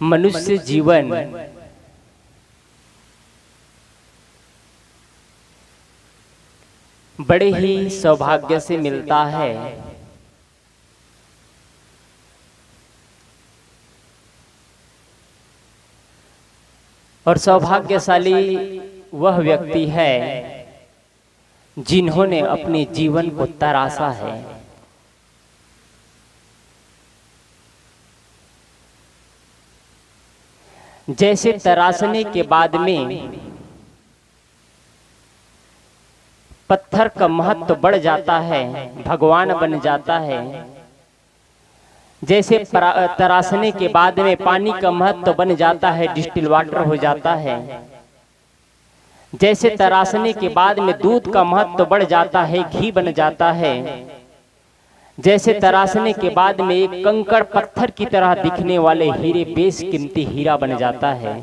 मनुष्य जीवन बड़े ही सौभाग्य से मिलता है। और सौभाग्यशाली वह व्यक्ति है जिन्होंने अपने जीवन को तरासा है। जैसे तराशने के बाद में पत्थर का महत्व बढ़ जाता है, भगवान बन जाता है। जैसे तराशने के बाद में पानी का महत्व बन जाता है, डिस्टिल वाटर हो जाता है। जैसे तराशने के बाद में दूध का महत्व बढ़ जाता है, घी बन जाता है। जैसे तराशने के बाद में एक कंकड़ पत्थर की तरह दिखने वाले हीरे बेशकीमती हीरा बन जाता है।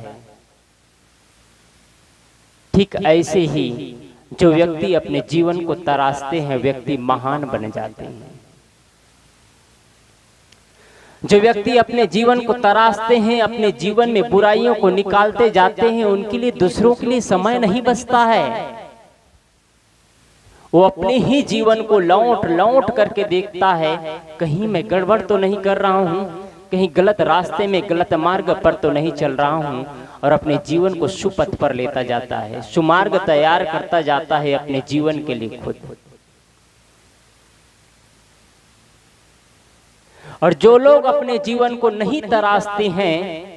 ठीक ऐसे ही जो व्यक्ति अपने जीवन को तराशते हैं, व्यक्ति महान बन जाते हैं। जो व्यक्ति अपने जीवन को तराशते हैं, अपने जीवन में बुराइयों को निकालते जाते हैं, उनके लिए दूसरों के लिए समय नहीं बचता है। वो अपने ही जीवन को लौट लौट करके देखता है, कहीं मैं गड़बड़ तो नहीं कर रहा हूँ, कहीं गलत रास्ते में गलत मार्ग पर तो नहीं चल रहा हूँ, और अपने जीवन को सुपथ पर लेता जाता है, सुमार्ग तैयार करता जाता है अपने जीवन के लिए खुद। और जो लोग अपने जीवन को नहीं तराशते हैं,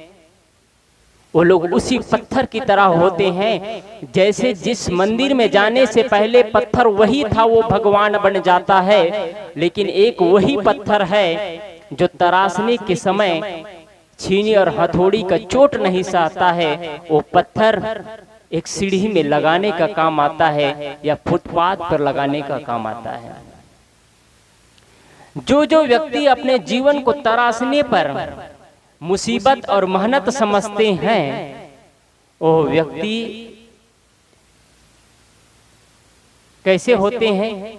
वो लोग उसी पत्थर की तरह होते हैं। जैसे जिस मंदिर में जाने से पहले पत्थर वही था, वो भगवान बन जाता है। लेकिन एक वही पत्थर है जो तराशने के समय छीनी और हथौड़ी का चोट नहीं सहता है। वो पत्थर एक सीढ़ी में लगाने का काम आता है या फुटपाथ पर लगाने का काम आता है। जो व्यक्ति अपने जीवन को तराशने पर मुसीबत और मेहनत समझते हैं, वो व्यक्ति कैसे होते हैं?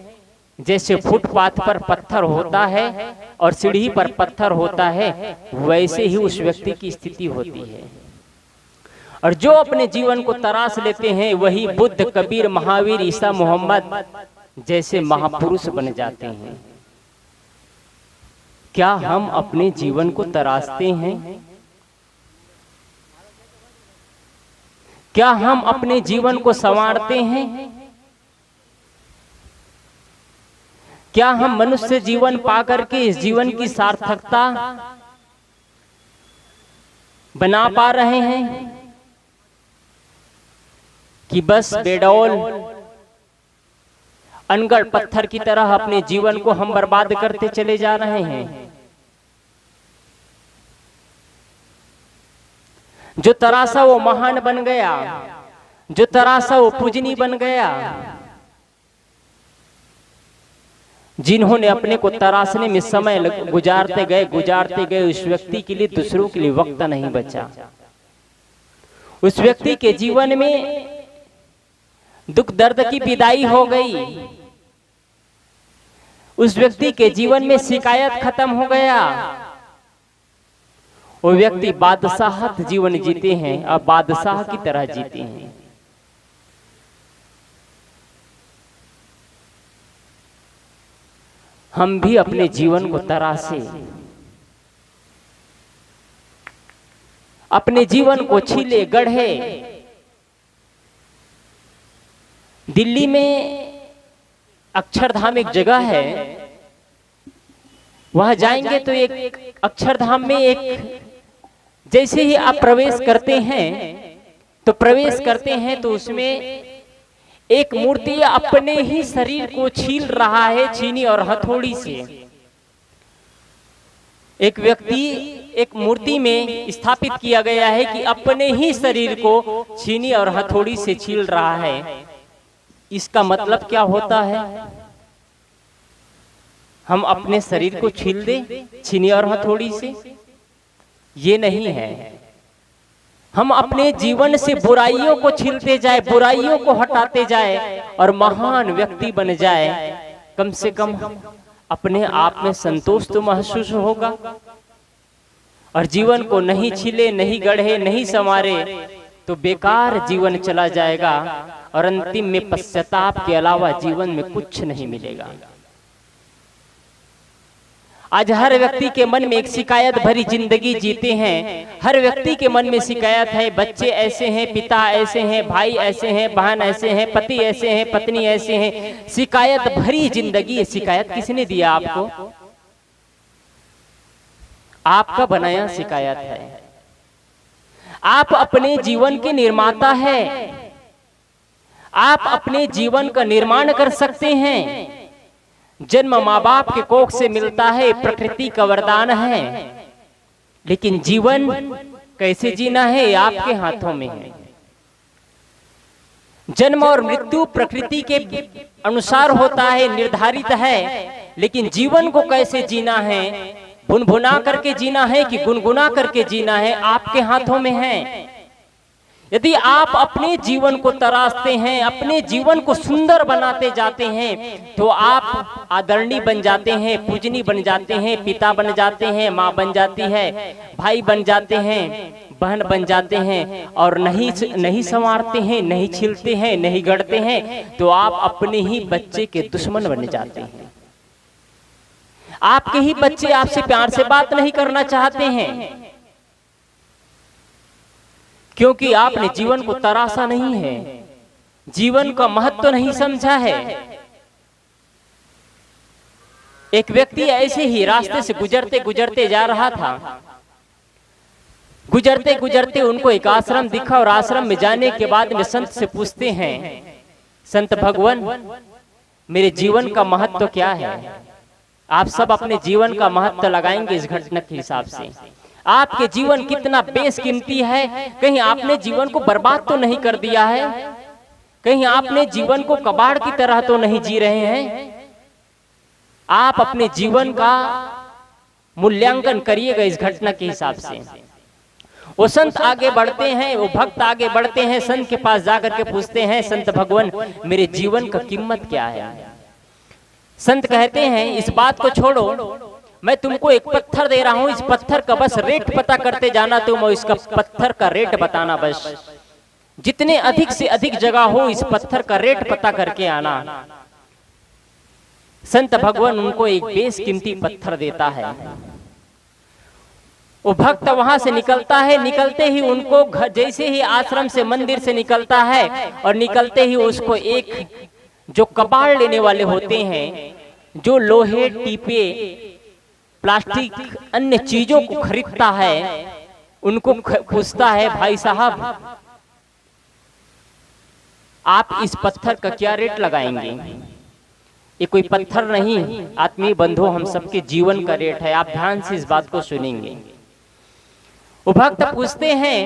जैसे फुटपाथ पर पत्थर होता है और सीढ़ी पर पत्थर होता है, वैसे ही उस व्यक्ति की स्थिति होती है। और जो अपने जीवन को तराश लेते हैं, वही बुद्ध, कबीर, महावीर, ईसा, मोहम्मद जैसे महापुरुष बन जाते हैं। क्या हम अपने जीवन को तराशते हैं? क्या हम अपने जीवन को संवारते हैं? क्या हम मनुष्य जीवन पाकर के इस जीवन की सार्थकता बना पा रहे हैं कि बस बेडौल अनगढ़ पत्थर की तरह अपने जीवन को हम बर्बाद करते चले जा रहे हैं? जो तरासा वो महान बन गया, जो तरासा वो पूजनी बन गया। जिन्होंने अपने को तराशने में समय गुजारते गए, उस व्यक्ति के लिए दूसरों के लिए वक्त नहीं बचा। उस व्यक्ति के जीवन में दुख दर्द की विदाई हो गई। उस व्यक्ति के जीवन में शिकायत खत्म हो गया। वो व्यक्ति बादशाहत जीवन जीते हैं, अब बादशाह की तरह जीते हैं। हम भी अपने जीवन को तराशे, अपने जीवन को छीले, गढ़े। दिल्ली में अक्षरधाम एक जगह है, वहां जाएंगे तो एक अक्षरधाम में एक जैसे ही आप प्रवेश करते हैं तो उसमें एक मूर्ति अपने ही शरीर को छील रहा है, छीनी और हथौड़ी से। एक व्यक्ति एक मूर्ति में स्थापित किया गया है कि अपने ही शरीर को छीनी और हथौड़ी से छील रहा है। इसका मतलब क्या होता है? हम अपने शरीर को छील दे छीनी और हथौड़ी से? ये नहीं है। हम अपने जीवन से बुराइयों को छीलते जाए, बुराइयों को हटाते जाए और महान व्यक्ति बन जाए। कम से कम अपने आप में संतोष तो महसूस होगा। और जीवन को नहीं छिले, नहीं गढ़े, नहीं संवारे तो बेकार जीवन चला जाएगा और अंतिम में पश्चाताप के अलावा जीवन में कुछ नहीं मिलेगा। आज हर व्यक्ति के मन में एक शिकायत भरी जिंदगी जीते हैं। हर व्यक्ति के मन में शिकायत है, बच्चे ऐसे हैं, पिता ऐसे हैं, भाई ऐसे हैं, बहन ऐसे हैं, पति ऐसे हैं, पत्नी ऐसे हैं। शिकायत भरी जिंदगी। शिकायत किसने दिया आपको? आपका बनाया शिकायत है। आप अपने जीवन के निर्माता है। आप अपने जीवन का निर्माण कर सकते हैं। जन्म माँ बाप के कोख से मिलता है, प्रकृति का वरदान है, लेकिन जीवन कैसे जीना है आपके हाथों में है। जन्म और मृत्यु प्रकृति के अनुसार होता है, निर्धारित है, लेकिन जीवन को कैसे जीना है, भुनभुना करके जीना है कि गुनगुना करके जीना है, आपके हाथों में है। यदि आप अपने जीवन को तराशते हैं, अपने जीवन को सुंदर बनाते जाते हैं, तो आप आदरणीय बन जाते हैं, पूजनीय बन जाते हैं, पिता बन जाते हैं, माँ बन जाती है, भाई बन जाते हैं, बहन बन जाते हैं, और नहीं संवारते हैं, नहीं छिलते हैं, नहीं गढ़ते हैं, तो आप अपने ही बच्चे के दुश्मन बन जाते हैं। आपके ही बच्चे आपसे प्यार से बात नहीं करना चाहते हैं, क्योंकि आपने जीवन को तराशा नहीं है, जीवन का महत्व नहीं समझा है। एक व्यक्ति ऐसे ही रास्ते से गुजरते गुजरते जा रहा था। गुजरते गुजरते उनको एक आश्रम दिखा और आश्रम में जाने के बाद में संत से पूछते हैं, संत भगवान, मेरे जीवन का महत्व क्या है? आप सब अपने जीवन का महत्व लगाएंगे इस घटना के हिसाब से। आपके जीवन कितना बेशकीमती है। कहीं आपने जीवन को बर्बाद तो नहीं कर दिया है? कहीं आपने जीवन को कबाड़ की तरह तो नहीं जी रहे हैं? आप अपने जीवन का मूल्यांकन करिएगा इस घटना के हिसाब से। वो संत आगे बढ़ते हैं, वो भक्त आगे बढ़ते हैं, संत के पास जाकर के पूछते हैं, संत भगवान, मेरे जीवन का कीमत क्या है? संत कहते हैं, इस बात को छोड़ो, मैं तुमको एक पत्थर दे रहा हूं, इस पत्थर का बस रेट पता करते जाना, तुम इसका पत्थर का रेट बताना। बस जितने अधिक से अधिक जगह हो, इस पत्थर का रेट पता करके आना। संत भगवान उनको एक बेशकीमती पत्थर देता है। वो भक्त वहां से निकलता है। निकलते ही उनको जैसे ही आश्रम से मंदिर से निकलता है, और निकलते ही उसको एक जो कबाड़ लेने वाले होते हैं, जो लोहे, टीपे, प्लास्टिक, अन्य चीजों को खरीदता है, उनको पूछता है, भाई साहब, आप इस पत्थर का क्या रेट लगाएंगे? ये कोई पत्थर नहीं, आत्मीय बंधु, हम सबके जीवन का रेट है। आप ध्यान से इस बात को सुनेंगे। वो भक्त पूछते हैं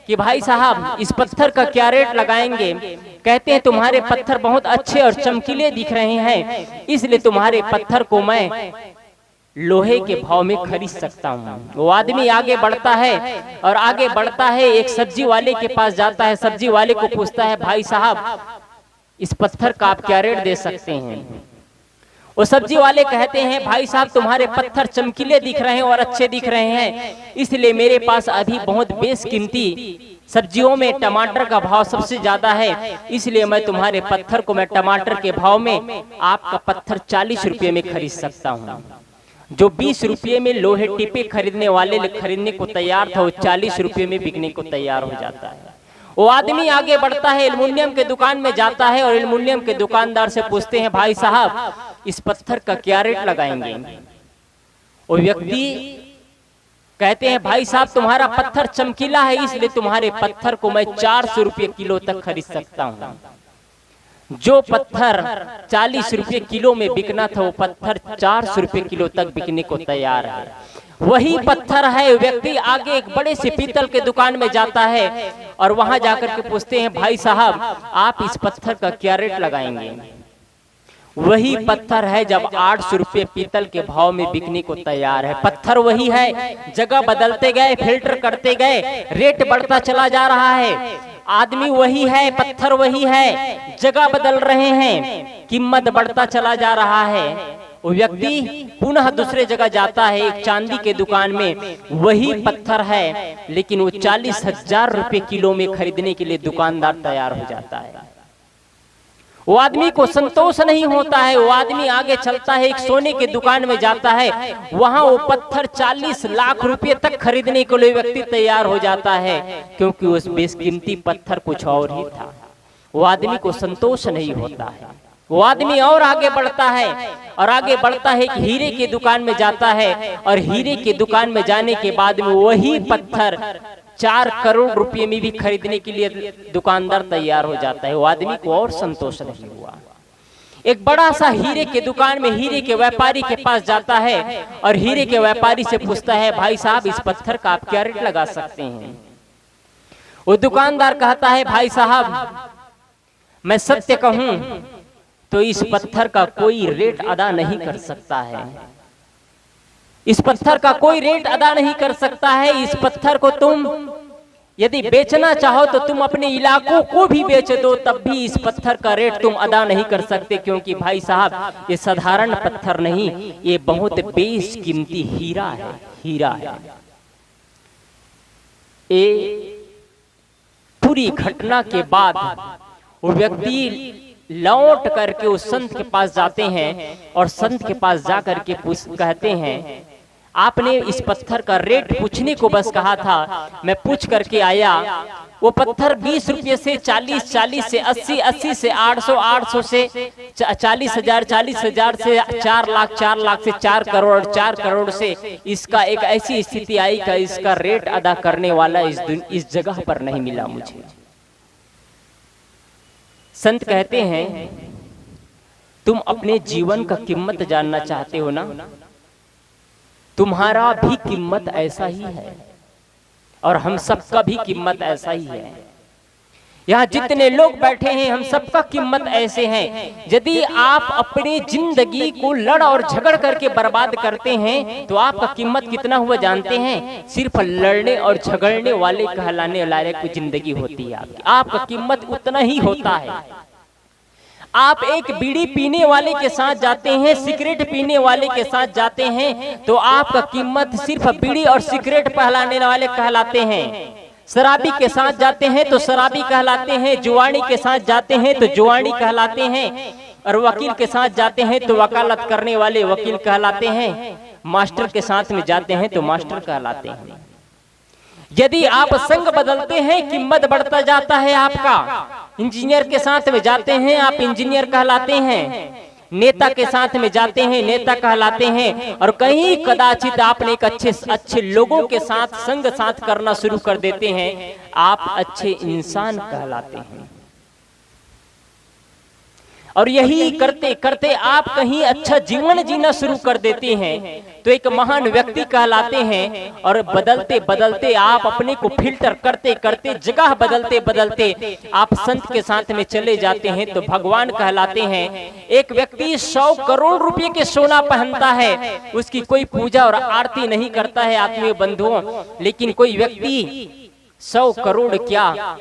कि भाई साहब, इस पत्थर का क्या रेट लगाएंगे? कहते हैं, तुम्हारे पत्थर बहुत अच्छे और चमकीले दिख रहे हैं, इसलिए तुम्हारे पत्थर को मैं लोहे के भाव में खरीद सकता हूँ। वो आदमी आगे बढ़ता है और आगे बढ़ता है, एक सब्जी वाले के पास जाता है। सब्जी वाले को पूछता है, भाई साहब, इस पत्थर का आप क्या रेट दे सकते हैं? वो सब्जी वाले कहते हैं, भाई साहब, तुम्हारे पत्थर चमकीले दिख रहे हैं और अच्छे दिख रहे हैं, इसलिए मेरे पास अभी बहुत बेशकीमती सब्जियों में टमाटर का भाव सबसे ज्यादा है, इसलिए मैं तुम्हारे पत्थर को मैं टमाटर के भाव में आपका पत्थर 40 रुपये में खरीद सकता हूँ। जो 20 रुपये में लोहे टिपे खरीदने वाले खरीदने को तैयार था, वो 40 रुपये में बिकने को तैयार हो जाता है। वो आदमी आगे बढ़ता है, एल्युमिनियम के दुकान में जाता है और एल्युमिनियम के दुकानदार से पूछते हैं, भाई साहब, इस पत्थर का क्या रेट लगाएंगे? वो व्यक्ति कहते हैं, भाई साहब, तुम्हारा पत्थर चमकीला है, इसलिए तुम्हारे पत्थर को मैं 400 रुपये किलो तक खरीद सकता हूँ। जो पत्थर 40 रुपये किलो में बिकना था, वो पत्थर 400 रुपये किलो तक बिकने को तैयार है। वही पत्थर है। व्यक्ति आगे एक बड़े से पीतल के दुकान में जाता है और वहां जाकर के पूछते हैं, भाई साहब, आप इस पत्थर का क्या रेट लगाएंगे? वही पत्थर है, जब 800 रुपये पीतल के भाव में बिकने को तैयार है। पत्थर वही है, जगह बदलते गए, फिल्टर करते गए, रेट बढ़ता चला जा रहा है। आदमी वही है, पत्थर वही है, जगह बदल रहे हैं, कीमत बढ़ता चला जा रहा है। वो व्यक्ति पुनः दूसरे जगह जाता है, एक चांदी के दुकान में वही पत्थर है, लेकिन वो 40,000 रुपए किलो में खरीदने के लिए दुकानदार तैयार हो जाता है। वो आदमी को संतोष नहीं होता है, वो आदमी आगे चलता है, एक सोने के दुकान में जाता है, वहां वो पत्थर 40 लाख रुपए तक खरीदने के लिए व्यक्ति तैयार हो जाता है, क्योंकि उस बेशकीमती पत्थर कुछ और ही था। वो आदमी को संतोष नहीं होता है, वो आदमी और आगे बढ़ता है और आगे बढ़ता है कि हीरे के दुकान में जाता है, और हीरे के दुकान में जाने के बाद में वही पत्थर 4 करोड़ रुपए में भी खरीदने के लिए दुकानदार तैयार हो जाता है। वो आदमी को और संतोष नहीं हुआ। एक बड़ा सा हीरे के दुकान में हीरे के व्यापारी के पास जाता है और हीरे के व्यापारी से पूछता है, भाई साहब इस पत्थर का आप क्या रेट लगा सकते हैं? वो दुकानदार कहता है, भाई साहब मैं सत्य कहूं तो इस पत्थर का कोई रेट अदा नहीं कर सकता है, इस पत्थर का कोई रेट अदा नहीं कर सकता है। इस पत्थर को तुम यदि बेचना चाहो तो तुम अपने इलाकों को भी बेच दो, तब भी इस पत्थर का रेट तुम अदा नहीं कर सकते, क्योंकि भाई साहब ये साधारण पत्थर नहीं, ये बहुत बेशकीमती हीरा है, हीरा है। ये पूरी घटना के बाद वो व्यक्ति लौट करके उस संत के पास जाते हैं और संत के पास जा करके कहते हैं, आपने इस पत्थर का रेट पूछने को बस कहा था, मैं पूछ करके आया। वो पत्थर 20 रुपये से 40, 40 से 80, 80 से 800, 800 से 40,000, 40,000 से 4 लाख, 4 लाख से 4 करोड़, 4 करोड़ से इसका एक ऐसी स्थिति आई कि इसका रेट अदा करने वाला इस जगह पर नहीं मिला मुझे। संत कहते हैं, तुम अपने जीवन का कीमत जानना चाहते हो ना? तुम्हारा भी कीमत ऐसा ही है और हम सबका भी कीमत ऐसा ही है। यहाँ जितने लोग बैठे हैं हम सबका कीमत ऐसे हैं। यदि आप अपनी जिंदगी को लड़ और झगड़ करके बर्बाद करते हैं तो आपका कीमत कितना हुआ जानते हैं? सिर्फ लड़ने और झगड़ने वाले कहलाने लायक जिंदगी होती है आपका कीमत उतना ही होता है। आप एक बीड़ी पीने वाले के साथ जाते हैं, सिगरेट पीने वाले के साथ जाते हैं तो आपका कीमत सिर्फ बीड़ी और सिगरेट पहलाने वाले कहलाते हैं। शराबी के साथ जाते हैं तो शराबी कहलाते हैं, जुआनी के साथ जाते हैं तो जुआनी कहलाते हैं, और वकील के साथ जाते हैं तो वकालत करने वाले वकील कहलाते हैं, मास्टर के साथ में जाते हैं तो मास्टर कहलाते हैं। यदि आप संग बदलते हैं कीमत बढ़ता जाता है आपका। इंजीनियर के साथ में जाते हैं आप इंजीनियर कहलाते हैं, नेता के साथ में जाते हैं नेता कहलाते हैं, और कहीं कदाचित आपने एक अच्छे लोगों के साथ संग साथ करना शुरू कर देते हैं, आप अच्छे इंसान कहलाते हैं। और यही करते करते आप कहीं अच्छा जीवन जीना शुरू कर देते हैं तो एक महान व्यक्ति कहलाते हैं। और बदलते बदलते आप अपने को फिल्टर करते करते जगह बदलते बदलते आप संत के साथ में चले जाते हैं तो भगवान कहलाते हैं। एक व्यक्ति 100 करोड़ रुपए के सोना पहनता है, उसकी कोई पूजा और आरती नहीं करता है आत्मीय बंधुओं, लेकिन कोई व्यक्ति 100 करोड़ क्या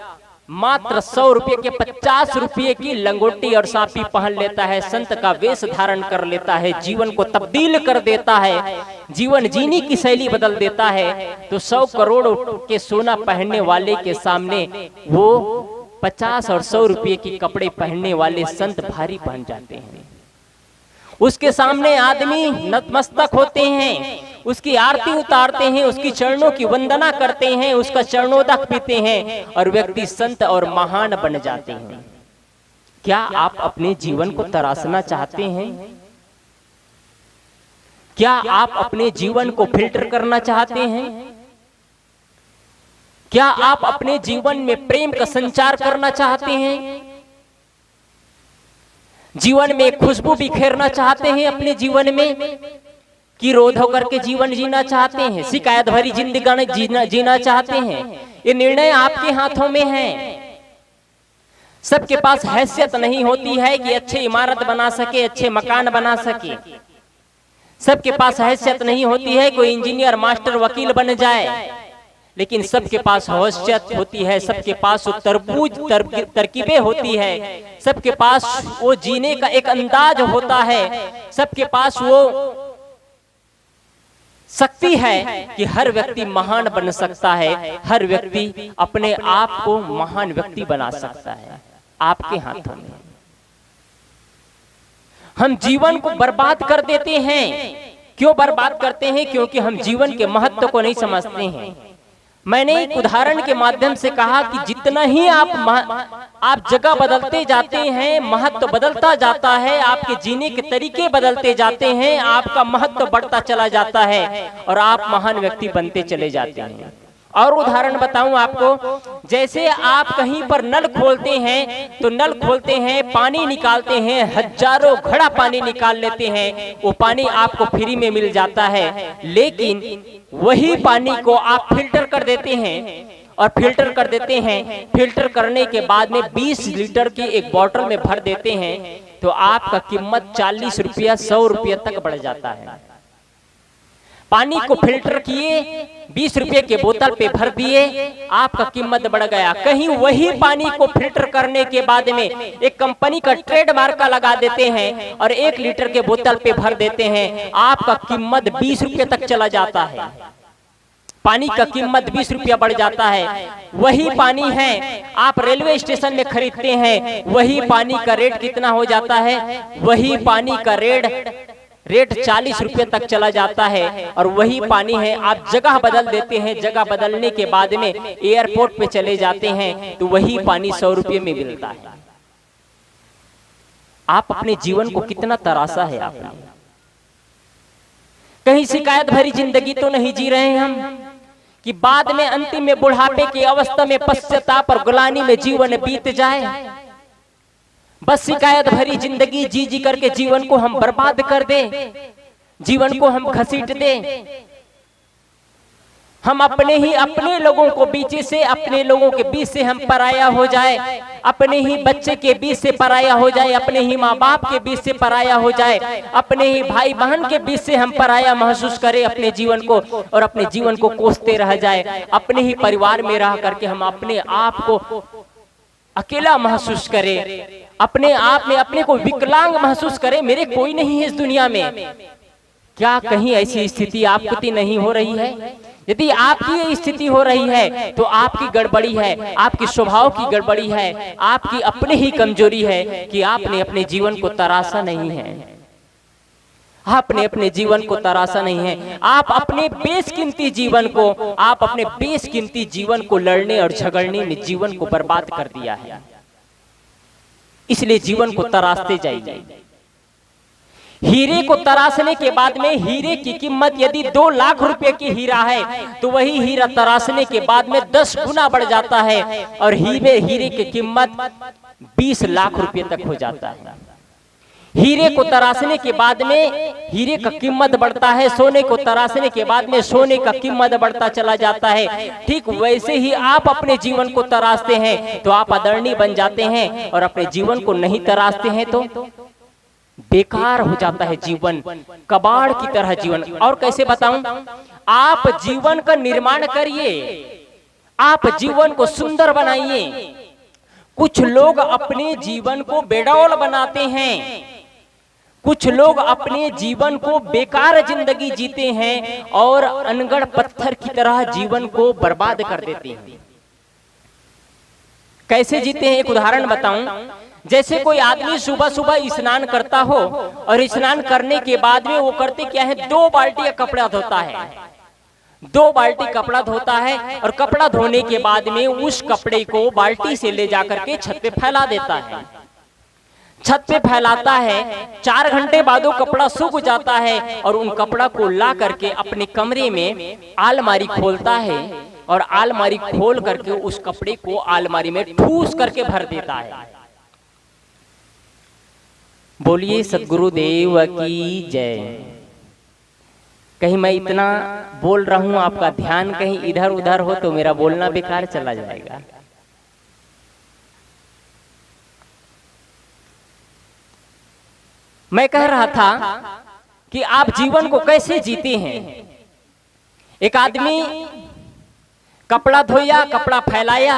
मात्र 100 रुपए के 50 रुपए की लंगोटी और साफी पहन लेता है, संत का वेश धारण कर लेता है, जीवन को तब्दील कर देता है, जीवन जीने की शैली बदल देता है। तो 100 करोड़ के सोना पहनने वाले के सामने वो 50 और 100 रुपए के कपड़े पहनने वाले संत भारी पहन जाते हैं। उसके सामने आदमी नतमस्तक होते हैं, उसकी आरती उतारते हैं, उसकी चरणों की वंदना करते हैं, उसका चरणोदक पीते हैं और व्यक्ति संत और महान बन जाते हैं। क्या आप अपने जीवन को तराशना चाहते हैं? क्या आप अपने जीवन को फिल्टर करना चाहते हैं? क्या आप अपने जीवन में प्रेम का संचार करना चाहते हैं? जीवन में खुशबू बिखेरना चाहते हैं अपने जीवन में, कि रोध होकर के जीवन जीना चाहते हैं, शिकायत भरी जिंदगी जीना चाहते हैं? ये निर्णय आपके हाथों में है। सबके पास हैसियत नहीं होती है कि अच्छे इमारत बना सके, अच्छे मकान बना सके। सबके पास हैसियत नहीं होती है कोई इंजीनियर मास्टर वकील बन जाए। लेकिन सबके पास हवसियत होती है, सबके पास वो तरकीबें होती है, सबके पास वो जीने का एक अंदाज होता है, सबके पास वो शक्ति है कि हर व्यक्ति महान बन सकता है, हर व्यक्ति अपने आप को महान व्यक्ति बना सकता है। आपके हाथों में। हम जीवन को बर्बाद कर देते हैं। क्यों बर्बाद करते हैं? क्योंकि हम जीवन के महत्व को नहीं समझते हैं। मैंने एक उदाहरण के माध्यम से कहा कि जितना ही आप जगह बदलते जाते हैं, महत्व बदलता जाता है, आपके जीने के तरीके बदलते जाते हैं, आपका महत्व बढ़ता चला जाता है और आप महान व्यक्ति बनते चले जाते हैं। और उदाहरण बताऊं आपको, जैसे आप कहीं पर नल खोलते हैं तो नल खोलते हैं, पानी निकालते हैं, हजारों घड़ा पानी निकाल लेते हैं, वो पानी आपको फ्री में मिल जाता है, लेकिन वही पानी को आप फिल्टर कर देते हैं और फिल्टर कर देते हैं, फिल्टर करने के बाद में 20 लीटर की एक बोतल में भर देते हैं तो आपका कीमत 40 रुपया 100 रुपया तक बढ़ जाता है। पानी को फिल्टर किए, 20 रुपये के बोतल पे भर दिए, आपका कीमत बढ़ गया। कहीं वही पानी को फिल्टर करने के बाद में एक कंपनी का ट्रेडमार्क का लगा देते हैं और 1 लीटर के बोतल पे भर देते हैं, आपका कीमत 20 रुपये तक चला जाता है। पानी का कीमत 20 रुपया बढ़ जाता है। वही पानी है आप रेलवे स्टेशन में खरीदते हैं, वही पानी का रेट कितना हो जाता है? वही पानी का रेट 40 रुपये तक चला जाता है। और वही पानी है आप जगह बदल देते हैं, जगह बदलने के बाद में एयरपोर्ट पे चले जाते हैं तो वही पानी 100 रुपये में मिलता है। आप अपने जीवन को कितना तरासा है आपने? कहीं शिकायत भरी जिंदगी तो नहीं जी रहे हैं हम कि बाद में अंतिम में बुढ़ापे की अवस्था में पश्चाताप और गुलामी में जीवन बीत जाए। बस शिकायत भरी जिंदगी जी जी करके जीवन को हम बर्बाद कर दें, जीवन को हम घसीट दें। हम अपने लोगों को बीच से, अपने लोगों के बीच से हम पराया हो जाए, अपने ही बच्चे के बीच से पराया हो जाए, अपने ही माँ बाप के बीच से पराया हो जाए, अपने ही भाई बहन के बीच से हम पराया महसूस करें अपने जीवन को और अपने जीवन को कोसते रह जाए। अपने ही परिवार में रह करके हम अपने आप को अकेला महसूस करें, अपने आप में अपने को विकलांग महसूस करें, मेरे कोई नहीं है इस दुनिया में। क्या कहीं ऐसी स्थिति आपकी नहीं हो रही है? यदि आपकी ये स्थिति हो रही है तो आपकी गड़बड़ी है, आपकी स्वभाव की गड़बड़ी है, आपकी अपनी ही कमजोरी है कि आपने अपने जीवन को तरासा नहीं है। आपने अपने जीवन को तरासा नहीं है। आप अपने बेशकीमती जीवन को लड़ने और झगड़ने में जीवन को बर्बाद कर दिया है। इसलिए जीवन को तरासते जाइए। हीरे को तराशने के बाद में हीरे की कीमत यदि 2 लाख रुपए की हीरा है तो वही हीरा तराशने के बाद में 10 गुना बढ़ जाता है और हीरे की कीमत 20 लाख रुपए तक हो जाता है। हीरे को तराशने के बाद में हीरे का कीमत बढ़ता है, सोने को तराशने के बाद में सोने का कीमत बढ़ता चला जाता है। ठीक वैसे ही आप अपने जीवन को तराशते हैं तो आप आदरणीय बन जाते हैं और अपने जीवन को नहीं तराशते हैं तो बेकार हो जाता है जीवन, कबाड़ की तरह जीवन। और कैसे बताऊं? आप जीवन का निर्माण करिए, आप जीवन को सुंदर बनाइए। कुछ लोग अपने जीवन को बेडौल बनाते हैं, कुछ लोग अपने जीवन को बेकार जिंदगी जीते हैं और अनगढ़ पत्थर की तरह जीवन को बर्बाद कर देते हैं। कैसे जीते हैं? एक उदाहरण बताऊं। जैसे कोई आदमी सुबह सुबह स्नान करता हो और स्नान करने के बाद में वो करते क्या है, 2 बाल्टी कपड़ा धोता है, 2 बाल्टी कपड़ा धोता है और कपड़ा धोने के बाद में उस कपड़े को बाल्टी से ले जाकर के छत पे फैला देता है। छत पे फैलाता है, 4 घंटे बाद वो कपड़ा सूख जाता है और उन कपड़ा को ला करके अपने कमरे में अलमारी खोलता है और अलमारी खोल करके उस कपड़े को अलमारी में ठूस करके भर देता है। बोलिए सद्गुरुदेव की जय। कहीं मैं इतना बोल रहा हूं, आपका ध्यान कहीं इधर उधर हो तो मेरा बोलना बेकार चला जाएगा। मैं कह रहा था कि आप जीवन को कैसे जीते हैं। एक आदमी कपड़ा धोया, कपड़ा फैलाया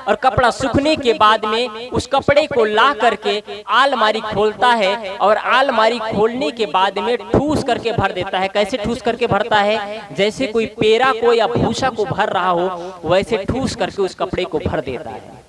और कपड़ा सूखने के बाद में उस कपड़े को ला करके अलमारी खोलता है और अलमारी खोलने के बाद में ठूस करके भर देता है। कैसे ठूस करके भरता है? जैसे कोई पेरा को या भूसा को भर रहा हो वैसे ठूस करके उस कपड़े को भर देता है।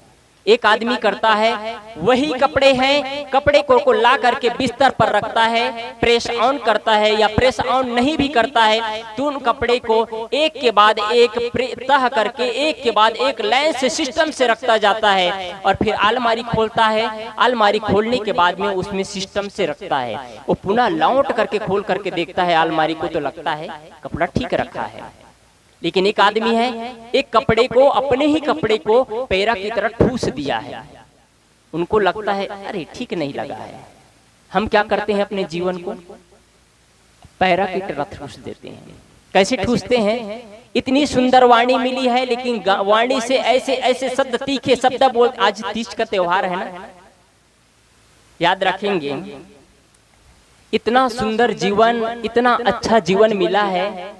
एक आदमी करता है, वही कपड़े हैं, कपड़े को ला करके बिस्तर पर रखता है, प्रेस ऑन करता है या प्रेस ऑन नहीं भी करता है तो उन कपड़े को एक के बाद एक तह करके एक के बाद एक लाइन से सिस्टम से रखता जाता है और फिर अलमारी खोलता है। अलमारी खोलने के बाद में उसमें सिस्टम से रखता है। वो पुनः लौट करके खोल करके देखता है अलमारी को तो लगता है कपड़ा ठीक रखा है। लेकिन एक आदमी है, एक कपड़े को, अपने ही कपड़े को पैरा की तरह ठूस दिया है। उनको लगता है अरे ठीक नहीं लगा है। हम क्या करते हैं अपने जीवन को? पैरा की तरह ठूस देते हैं। कैसे ठूसते हैं? इतनी सुंदर वाणी मिली है लेकिन वाणी से ऐसे ऐसे शब्द, तीखे शब्द बोल। आज तीज का त्योहार है ना, याद रखेंगे। इतना सुंदर जीवन, इतना अच्छा जीवन मिला है,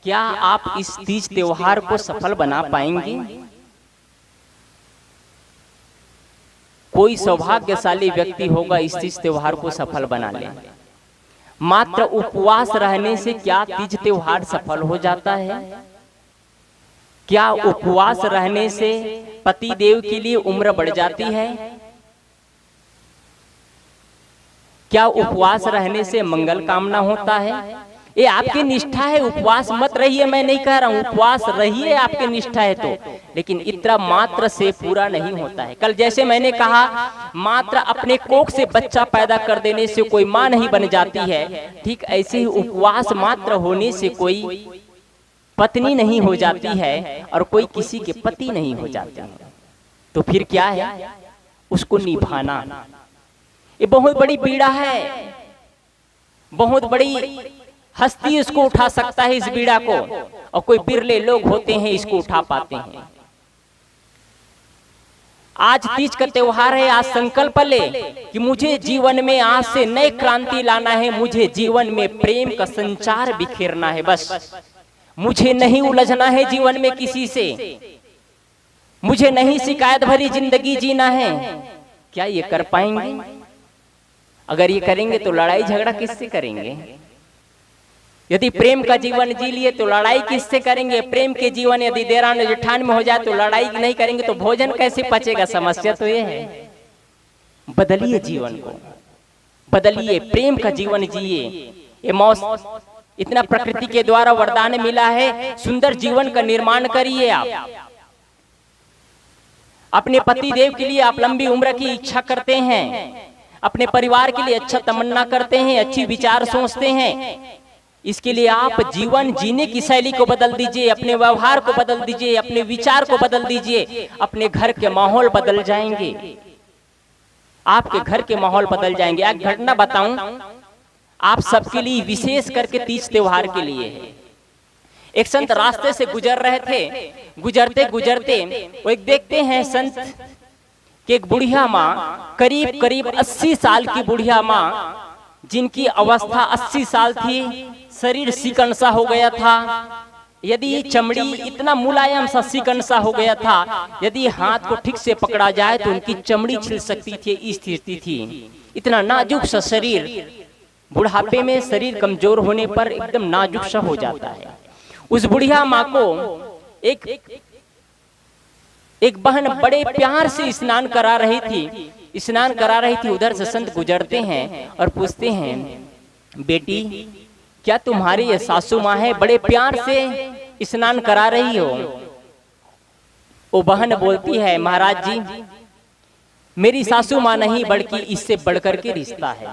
क्या आप इस तीज त्योहार को सफल बना पाएंगे? कोई सौभाग्यशाली व्यक्ति होगा इस तीज त्योहार को सफल बना ले। मात्र उपवास रहने से क्या तीज त्योहार सफल हो जाता है? क्या उपवास रहने से पति देव के लिए उम्र बढ़ जाती है? क्या उपवास रहने से मंगल कामना होता है? ये आपकी निष्ठा है। उपवास मत रहिए, मैं नहीं कह रहा हूं, उपवास रहिए, आपकी निष्ठा है तो, लेकिन इतना मात्र से पूरा नहीं होता है। कल जैसे मैंने कहा, मात्र अपने कोख से बच्चा पैदा कर देने से कोई मां नहीं बन जाती है, ठीक ऐसे ही उपवास मात्र होने से कोई पत्नी नहीं हो जाती है और कोई किसी के पति नहीं हो जाते हैं। तो फिर क्या है? उसको निभाना। ये बहुत बड़ी पीड़ा है, बहुत बड़ी हस्ती इसको उठा सकता है इस बीड़ा को, और कोई बिरले लोग होते हैं इसको उठा पाते हैं। आज तीज का त्योहार है, आज संकल्प ले कि मुझे जीवन में आज से नई क्रांति लाना है, मुझे जीवन में प्रेम का संचार बिखेरना है। बस मुझे नहीं उलझना है जीवन में किसी से, मुझे नहीं शिकायत भरी जिंदगी जीना है। क्या ये कर पाएंगे? अगर ये करेंगे तो लड़ाई झगड़ा किससे करेंगे? यदि प्रेम का जीवन जी लिए तो लड़ाई किससे करेंगे? प्रेम के जीवन यदि देरान जेठान में हो जाए तो लड़ाई नहीं करेंगे तो भोजन कैसे पचेगा? समस्या तो ये है। बदलिए जीवन को, बदलिए, प्रेम का जीवन जिए। ये मौसम इतना प्रकृति के द्वारा वरदान मिला है, सुंदर जीवन का निर्माण करिए। आप अपने पति देव के लिए आप लंबी उम्र की इच्छा करते हैं, अपने परिवार के लिए अच्छा तमन्ना करते हैं, अच्छी विचार सोचते हैं। इसके लिए आप जीवन जीने की शैली को बदल दीजिए, अपने व्यवहार को बदल दीजिए, अपने विचार को बदल दीजिए। अपने घर के माहौल बदल जाएंगे, आपके घर के माहौल बदल जाएंगे। एक घटना बताऊं आप सबके लिए, विशेष करके तीज त्योहार के लिए है। एक संत रास्ते से गुजर रहे थे, गुजरते गुजरते वो एक देखते हैं संत कि एक बुढ़िया माँ, करीब करीब 80 साल की बुढ़िया माँ, जिनकी अवस्था 80 साल थी, शरीर सिकन सा हो गया था। यदि चमड़ी इतना मुलायम सा सिकन सा हो गया था, यदि हाथ को ठीक से पकड़ा जाए तो उनकी चमड़ी छिल सकती थी, इस स्थिति थी। इतना नाजुक सा शरीर, बुढ़ापे में शरीर कमजोर होने पर एकदम नाजुक सा हो जाता है। उस बुढ़िया माँ को एक बहन बड़े प्यार से स्नान करा रही थी। उधर से संत गुजरते हैं और पूछते हैं, बेटी क्या तुम्हारी ये सासू माँ है? बड़े प्यार से स्नान करा रही हो। वो बहन बोलती है, महाराज जी मेरी सासू माँ नहीं बल्कि इससे बढ़कर के रिश्ता है।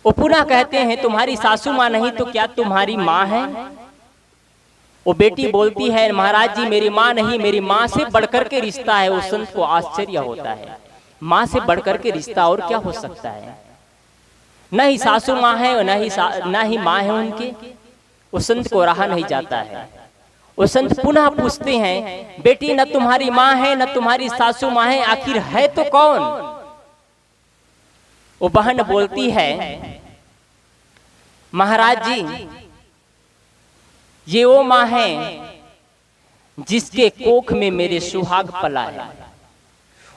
वो पुनः कहते हैं, तुम्हारी सासू माँ नहीं तो क्या तुम्हारी माँ है? वो बेटी बोलती है, महाराज जी मेरी माँ नहीं, मेरी माँ से बढ़कर के रिश्ता है। उस संत को आश्चर्य होता है, माँ से बढ़कर के रिश्ता और क्या हो सकता है? न ही सासू माँ है न ही माँ है उनके। उस संत को रहा नहीं जाता है। वो संत पुनः पूछते हैं, बेटी न तुम्हारी माँ है न तुम्हारी सासू माँ है, आखिर है तो कौन? वो बहन बोलती है, महाराज जी ये वो माँ है जिसके कोख में मेरे सुहाग पला है।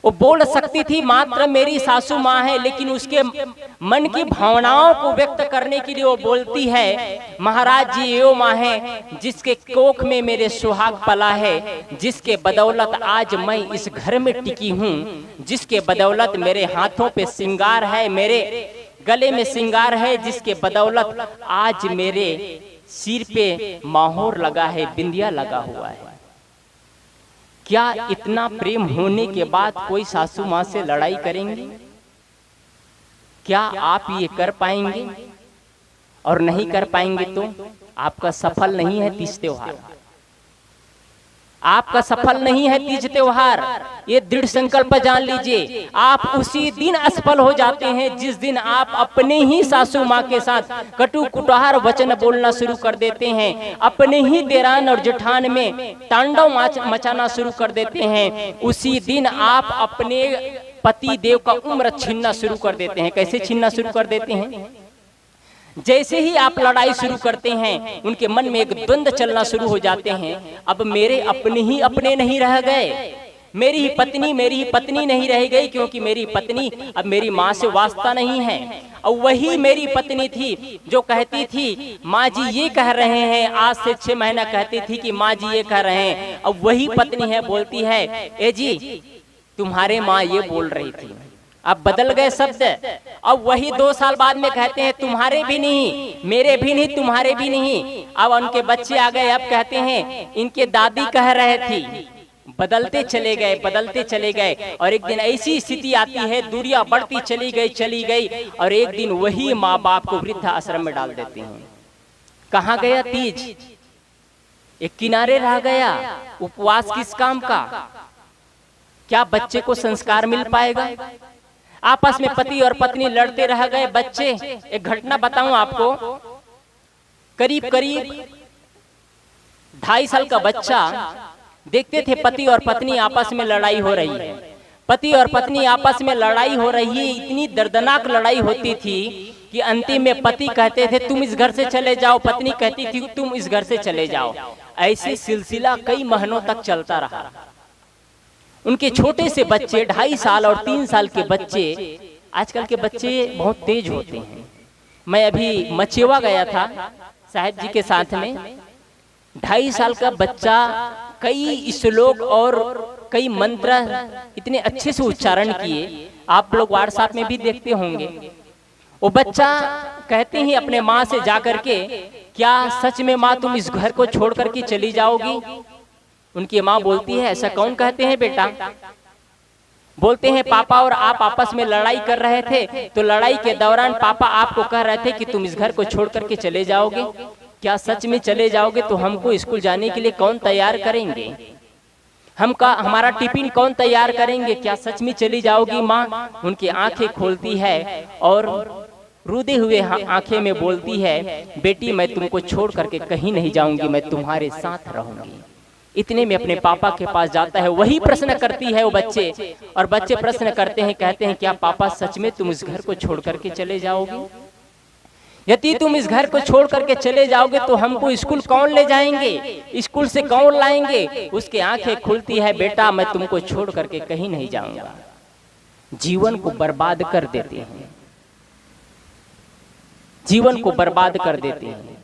वो बोल सकती थी मात्र मेरी सासू माँ है, लेकिन उसके मन की भावनाओं को व्यक्त करने के लिए वो बोलती है महाराज जी यो माँ है जिसके कोख में मेरे सुहाग पला है, जिसके बदौलत आज मैं इस घर में टिकी हूँ, जिसके बदौलत मेरे हाथों पे श्रृंगार है, मेरे गले में श्रृंगार है, जिसके बदौलत आज मेरे सिर पे माहौर लगा है, बिंदिया लगा हुआ है। क्या इतना प्रेम होने के बाद कोई सासू माँ से लड़ाई करेंगे? क्या आप ये कर पाएंगे? और नहीं कर पाएंगे तो आपका सफल नहीं है तीज त्योहार, आपका सफल नहीं है तीज त्योहार। ये दृढ़ संकल्प जान लीजिए। आप उसी दिन असफल हो जाते हैं जिस दिन आप अपने ही सासू माँ के साथ कटु कुटहार वचन बोलना शुरू कर देते हैं, अपने ही देरान और जेठान में तांडव मचाना शुरू कर देते हैं। उसी दिन आप अपने पति देव का उम्र छीनना शुरू कर देते हैं। कैसे छीनना शुरू कर देते हैं? जैसे ही आप लड़ाई शुरू करते हैं उनके मन में एक द्वंद्व चलना शुरू हो जाते हैं। अब मेरे अपने नहीं रह गए, मेरी ही पत्नी नहीं रह गई, क्योंकि मेरी पत्नी अब मेरी माँ से वास्ता नहीं है। और वही मेरी पत्नी थी जो कहती थी माँ जी ये कह रहे हैं, आज से 6 महीना कहती थी कि माँ जी ये कह रहे हैं। अब वही पत्नी है बोलती है ए जी तुम्हारे माँ ये बोल रही थी। अब बदल गए शब्द। अब वही 2 साल बाद में कहते हैं तुम्हारे भी नहीं, मेरे भी नहीं, तुम्हारे भी नहीं। अब उनके बच्चे आ गए, अब कहते हैं इनके दादी कह रहे थी। बदलते चले गए और एक दिन ऐसी स्थिति आती है, दूरियां बढ़ती चली गई और एक दिन वही माँ बाप को वृद्ध आश्रम में डाल देते हैं। कहाँ गया तीज? एक किनारे रह गया। उपवास किस काम का? क्या बच्चे को संस्कार मिल पाएगा? आपस में पति और पत्नी लड़ते रह गए। बच्चे, एक घटना बताऊं आपको, करीब 2.5 साल का बच्चा, देखते थे पति और पत्नी आपस में लड़ाई हो रही है, पति और पत्नी आपस में लड़ाई हो रही है। इतनी दर्दनाक लड़ाई होती थी कि अंतिम में पति कहते थे तुम इस घर से चले जाओ, पत्नी कहती थी तुम इस घर से चले जाओ। ऐसे सिलसिला कई महीनों तक चलता रहा। उनके छोटे से बच्चे 2.5 साल और 3 साल के बच्चे, आजकल के बच्चे बहुत तेज होते हैं। मैं अभी मचेवा गया था साहब जी के साथ में। 2.5 साल का बच्चा कई श्लोक और कई मंत्र इतने अच्छे से उच्चारण किए, आप लोग व्हाट्सएप में भी देखते होंगे। वो बच्चा कहते हैं अपने माँ से जाकर के, क्या सच में माँ तुम इस घर को छोड़ करके चली जाओगी? उनकी माँ बोलती है ऐसा कौन कहते हैं बेटा? बोलते हैं पापा और आप आपस में लड़ाई कर रहे थे, तो लड़ाई के दौरान पापा आपको कह रहे थे कि तुम इस घर को छोड़ करके चले जाओगे। क्या सच में चले जाओगे? तो हमको स्कूल जाने के लिए कौन तैयार करेंगे? हमारा टिफिन कौन तैयार करेंगे? क्या सच में चली जाओगी माँ? उनकी आंखें खोलती है और रुदे हुए आंखें में बोलती है बेटी मैं तुमको छोड़ करके कहीं नहीं जाऊंगी, मैं तुम्हारे साथ रहूंगी। इतने में अपने पापा के पास जाता है, वही प्रश्न करती है वो बच्चे, और बच्चे प्रश्न करते हैं, कहते हैं क्या पापा सच में तुम इस घर को छोड़ करके चले जाओगे? यदि तुम इस घर को छोड़ करके चले जाओगे तो हमको स्कूल कौन ले जाएंगे, स्कूल से कौन लाएंगे? उसकी आंखें खुलती है, बेटा मैं तुमको छोड़ करके कहीं नहीं जाऊंगा। जीवन को बर्बाद कर देते हैं, जीवन को बर्बाद कर देते हैं।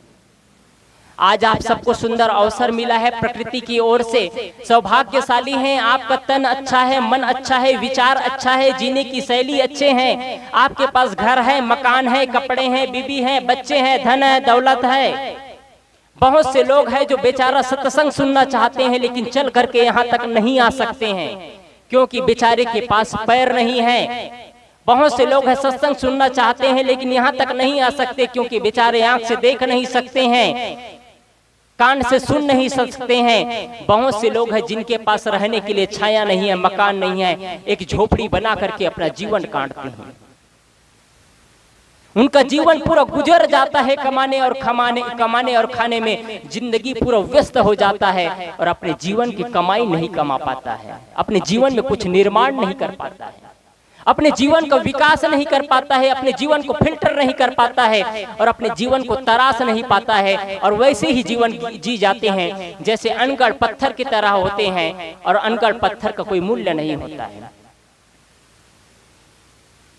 आज आप सबको सुंदर अवसर मिला है प्रकृति की ओर से, सौभाग्यशाली हैं। आपका तन अच्छा है, मन अच्छा है, विचार अच्छा है, जीने की शैली अच्छे हैं। आपके पास घर है, मकान है, कपड़े हैं, बीबी है, बच्चे हैं, धन है, दौलत है। बहुत से लोग हैं जो बेचारा सत्संग सुनना चाहते हैं लेकिन चल करके यहाँ तक नहीं आ सकते हैं क्योंकि बेचारे के पास पैर नहीं है। बहुत से लोग हैं सत्संग सुनना चाहते हैं लेकिन यहाँ तक नहीं आ सकते क्योंकि बेचारे आंख से देख नहीं सकते हैं, कान से सुन नहीं सकते हैं। बहुत से लोग हैं जिनके पास रहने के लिए छाया नहीं है, मकान नहीं है, एक झोपड़ी बना करके अपना जीवन काटते हैं। उनका जीवन पूरा गुजर जाता है कमाने और खाने में, जिंदगी पूरा व्यस्त हो जाता है और अपने जीवन की कमाई नहीं कमा पाता है, अपने जीवन में कुछ निर्माण नहीं कर पाता है, अपने जीवन का विकास नहीं कर पाता है, अपने जीवन को फिल्टर नहीं कर पाता है और अपने जीवन को तराश नहीं पाता है, और वैसे ही जीवन जी जाते हैं जैसे अनगढ़ पत्थर की तरह होते हैं, और अनगढ़ पत्थर का कोई मूल्य नहीं होता है।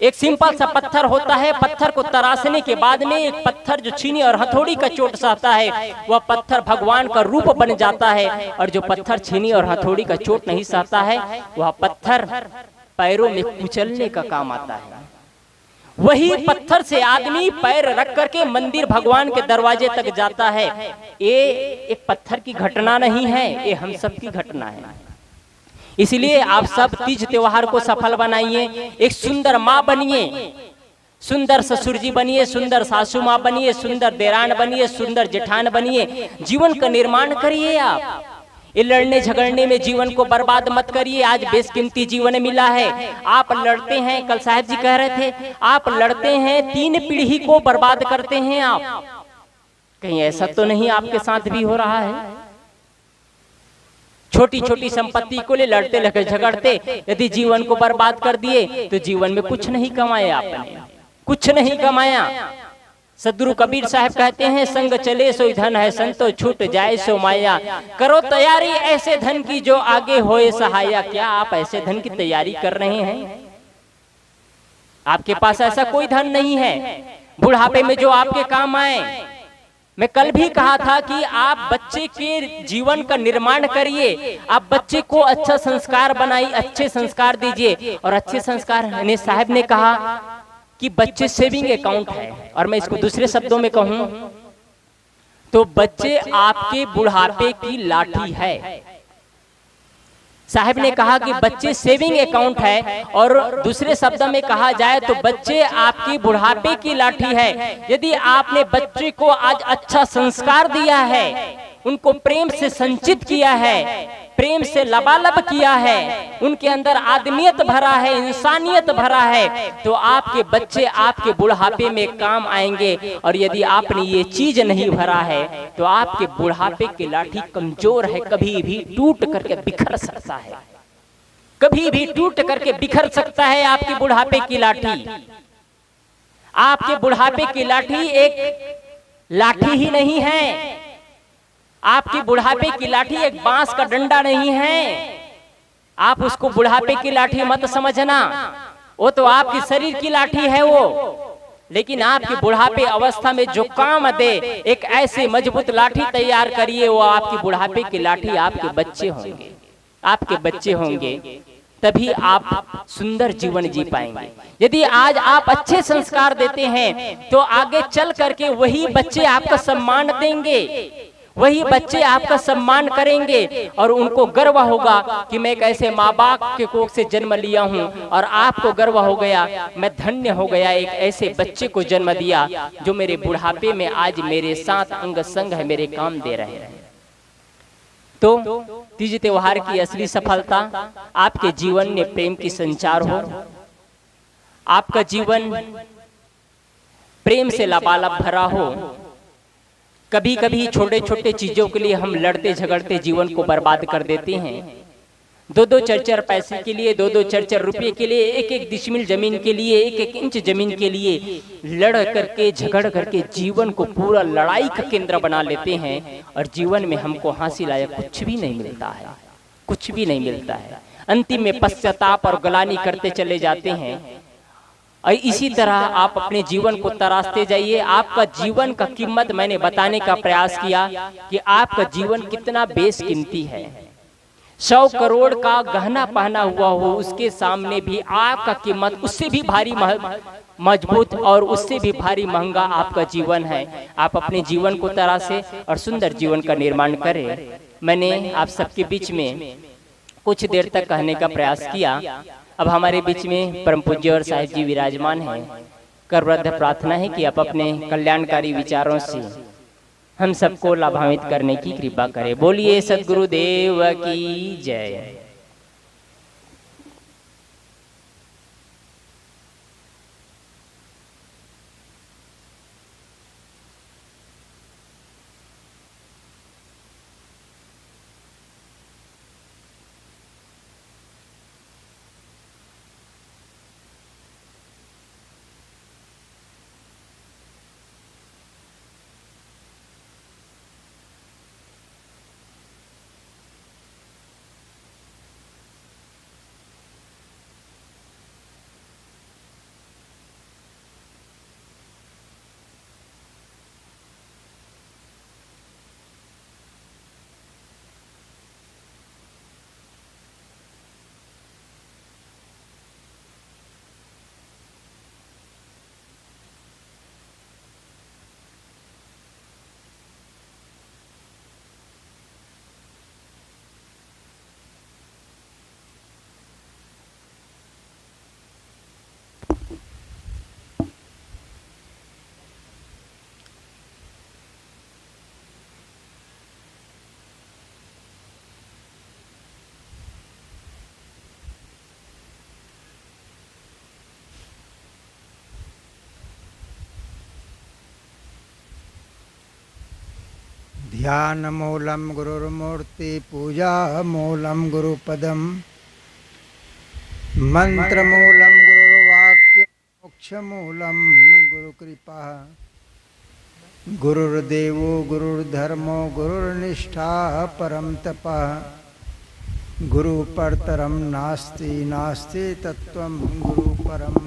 एक सिंपल सा पत्थर होता है, पत्थर को तराशने के बाद में एक पत्थर जो छीनी और हथौड़ी का चोट सहता है, वह पत्थर भगवान का रूप बन जाता है, और जो पत्थर छीनी और हथौड़ी का चोट नहीं सहता है, वह पत्थर पैरों में कुचलने का काम आता है। वही पत्थर से आदमी पैर रख करके मंदिर भगवान के दरवाजे तक जाता है। ये एक पत्थर की घटना नहीं है, ये हम सब की घटना है। इसलिए आप सब तीज त्योहार को सफल बनाइए, एक सुंदर माँ बनिए, सुंदर ससुर जी बनिए, सुंदर सासू माँ बनिए, सुंदर देरान बनिए, सुंदर जेठान बनिए, जीवन का निर्माण करिए। आप ये लड़ने झगड़ने में जीवन को बर्बाद मत करिए। आज बेशकीमती जीवन मिला है, आप लड़ते हैं, कल साहब जी कह रहे थे, आप लड़ते हैं, 3 पीढ़ी को बर्बाद करते हैं आप। कहीं ऐसा तो नहीं आपके साथ भी हो रहा है? छोटी छोटी संपत्ति को ले लड़ते लगे झगड़ते, यदि जीवन को बर्बाद कर दिए तो जीवन में कुछ नहीं कमाया आपने, कुछ नहीं कमाया। सदगुरु कबीर साहब कहते हैं, संग चले सो धन है, संतो छूट जाए सो माया, करो तैयारी ऐसे धन की जो आगे होए सहाया। क्या आप ऐसे धन की तैयारी कर रहे हैं? आपके पास ऐसा कोई धन नहीं है बुढ़ापे में जो आपके काम आए। मैं कल भी कहा था कि आप बच्चे के जीवन का निर्माण करिए, आप बच्चे को अच्छा संस्कार बनाइए, अच्छे संस्कार दीजिए। और अच्छे संस्कार ने साहब ने कहा कि बच्चे सेविंग अकाउंट है, और मैं इसको दूसरे शब्दों में कहूं तो बच्चे आपके बुढ़ापे की लाठी है। साहब ने कहा कि बच्चे सेविंग अकाउंट है, और दूसरे शब्द में कहा जाए तो बच्चे आपकी बुढ़ापे की लाठी है। यदि आपने बच्चे को आज अच्छा संस्कार दिया है, उनको प्रेम से संचित किया है, प्रेम से लबालब किया है, उनके अंदर आदमियत भरा है, इंसानियत भरा है, तो आपके बच्चे आपके बुढ़ापे में काम आएंगे। और यदि आपने ये चीज नहीं भरा है तो आपके बुढ़ापे की लाठी कमजोर है, कभी भी टूट करके बिखर सकता है, कभी भी टूट करके बिखर सकता है आपकी बुढ़ापे की लाठी। आपके बुढ़ापे की लाठी एक लाठी ही नहीं है, आपकी बुढ़ापे की लाठी एक बांस का डंडा नहीं है। आप उसको बुढ़ापे की लाठी मत समझना, वो तो आपकी शरीर की लाठी है वो। लेकिन आपकी बुढ़ापे अवस्था में जो काम दे, एक ऐसी मजबूत लाठी तैयार करिए, वो आपकी बुढ़ापे की लाठी आपके बच्चे होंगे, आपके बच्चे होंगे, तभी आप सुंदर जीवन जी पाएंगे। यदि आज आप अच्छे संस्कार देते हैं तो आगे चल करके वही बच्चे आपका सम्मान देंगे, वही बच्चे आपका सम्मान करेंगे, और उनको गर्व होगा कि मैं एक ऐसे माँ बाप के कोख से जन्म लिया हूँ। और आपको गर्व हो गया, मैं धन्य हो गया, एक ऐसे बच्चे को जन्म दिया जो मेरे बुढ़ापे में आज मेरे साथ अंग संग है, मेरे काम दे रहे हैं। तो तीज त्योहार की असली सफलता आपके जीवन में प्रेम की संचार हो, आपका जीवन प्रेम से लबालब भरा हो। कभी कभी छोटे छोटे चीजों के लिए हम लड़ते झगड़ते जीवन को बर्बाद कर देते हैं। 2-2 4-4 पैसे के लिए, 2-2 4-4 रुपये के लिए, 1-1 डिसमिल जमीन के लिए, 1-1 इंच जमीन के लिए लड़ करके झगड़ करके जीवन को पूरा लड़ाई का केंद्र बना लेते हैं, और जीवन में हमको हासिल लायक कुछ भी नहीं मिलता है, कुछ भी नहीं मिलता है। अंतिम में पश्चाताप और गलानी करते चले जाते हैं। और इसी तरह आप अपने जीवन को तराशते जाइए। आपका जीवन का कीमत मैंने बताने का प्रयास किया कि आपका जीवन कितना बेशकीमती है। 100 करोड़ का गहना पहना हुआ हो, उसके सामने भी आपका कीमत उससे भी भारी मजबूत और उससे भी भारी महंगा आपका जीवन है। आप अपने जीवन को तराशे और सुंदर जीवन का निर्माण करें। मैंने आप सबके बीच में कुछ देर तक कहने का प्रयास किया। अब हमारे बीच में परम पूज्य और साहिब जी विराजमान हैं। करवृद्ध प्रार्थना है कि आप अपने कल्याणकारी विचारों से हम सबको लाभान्वित करने की कृपा करें। बोलिए सद्गुरुदेव की जय। ध्यान मूलम गुरुर्मूर्ति पूजा मूलम गुरुपदम मंत्र मूलम गुरुर्वाक्य मोक्ष मूलम गुरुकृपा गुरुर्देवो गुरुर्धर्मो गुरुर्निष्ठा परम तप गुरु परतरम नास्ति नास्ति तत्वम गुरु परम।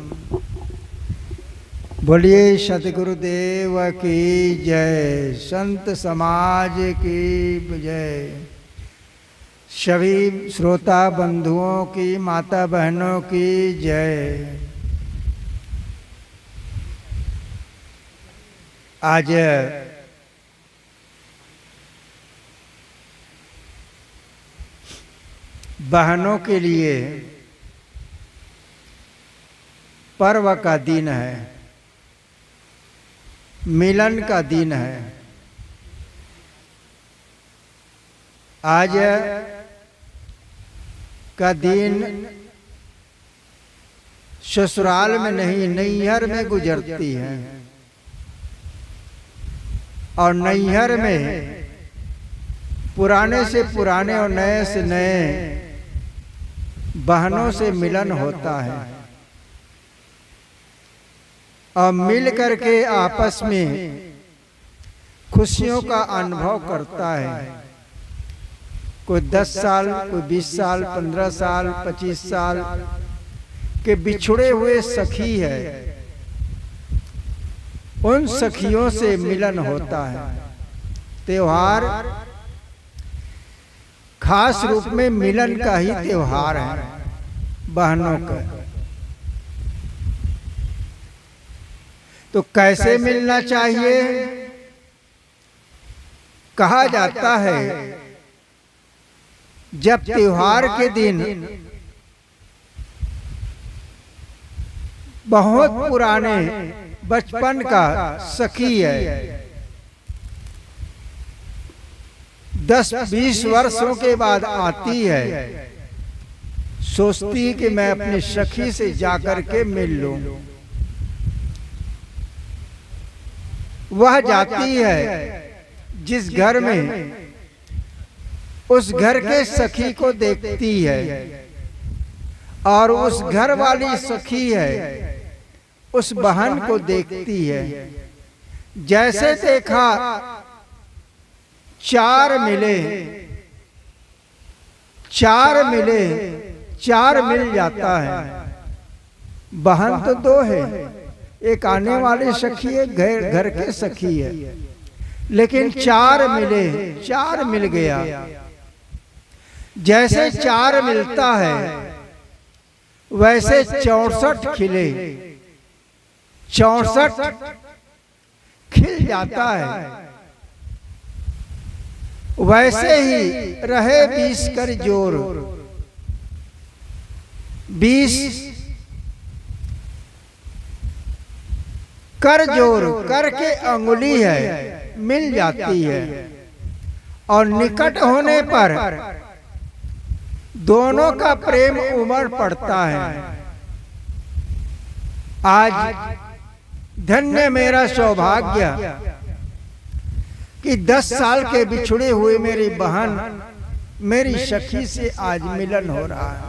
बोलिए सतगुरुदेव की जय, संत समाज की जय, सभी श्रोता बंधुओं की, माता बहनों की जय। आज बहनों के लिए पर्व का दिन है, मिलन का दिन है। आज का दिन ससुराल में नहीं, नैहर में गुजरती है और नैहर में पुराने से पुराने और नए से नए बहनों से मिलन होता है और मिल करके आपस में खुशियों का अनुभव करता है। कोई 10 साल, कोई 20 साल, 15 साल, 25 साल के बिछुड़े हुए सखी है, उन सखियों से मिलन होता है। त्योहार खास रूप में मिलन का ही त्योहार है बहनों का। तो कैसे मिलना चाहिए? कहा जाता है जब त्योहार के दिन बहुत पुराने बचपन का सखी है, 10-20 वर्षों के बाद आती है, सोचती है कि मैं अपनी सखी से जाकर के मिल लूं। वह जाती है जिस घर में, उस घर के सखी को देखती है और उस घर वाली सखी है उस बहन को देखती है। जैसे देखा चार मिले, चार मिल जाता है। बहन तो 2 है, एक आने वाली सखी है, घर के सखी है, लेकिन 4 मिले, 4 मिल गया। जैसे 4 मिलता है वैसे 64 खिले, 64 खिल जाता है। वैसे ही रहे 20 कर जोर, 20 कर जोर करके अंगुली है मिल जाती है और निकट होने पर दोनों का प्रेम उमड़ पड़ता है। आज धन्य मेरा सौभाग्य कि 10 साल के बिछुड़े हुए मेरी बहन, मेरी सखी से आज मिलन हो रहा है।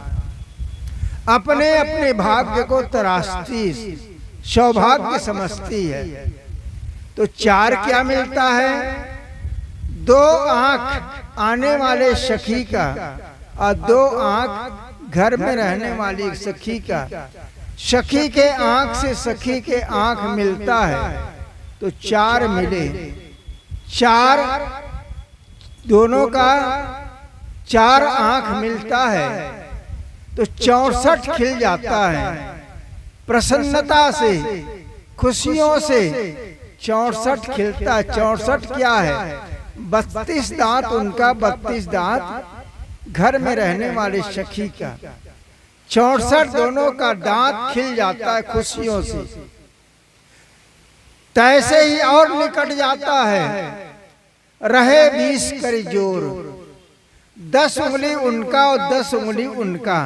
अपने अपने भाग्य को तराशती, सौभाग्य समझती है। तो 4 क्या मिलता है? 2 आंख आने वाले सखी का और 2 आंख घर में रहने वाली सखी का। सखी के आंख से सखी के आंख मिलता है तो 4 मिले। 4 दोनों का 4 आंख मिलता है तो 64 खिल जाता है। प्रसन्नता से, खुशियों से 64 खिलता। 64 क्या है? 32 दांत उनका, 32 दांत घर में रहने वाले सखी का। 64 दोनों का दांत खिल जाता है खुशियों से। तैसे ही और निकट जाता है, रहे 20 कर जोर, 10 उंगली उनका और 10 उंगली उनका,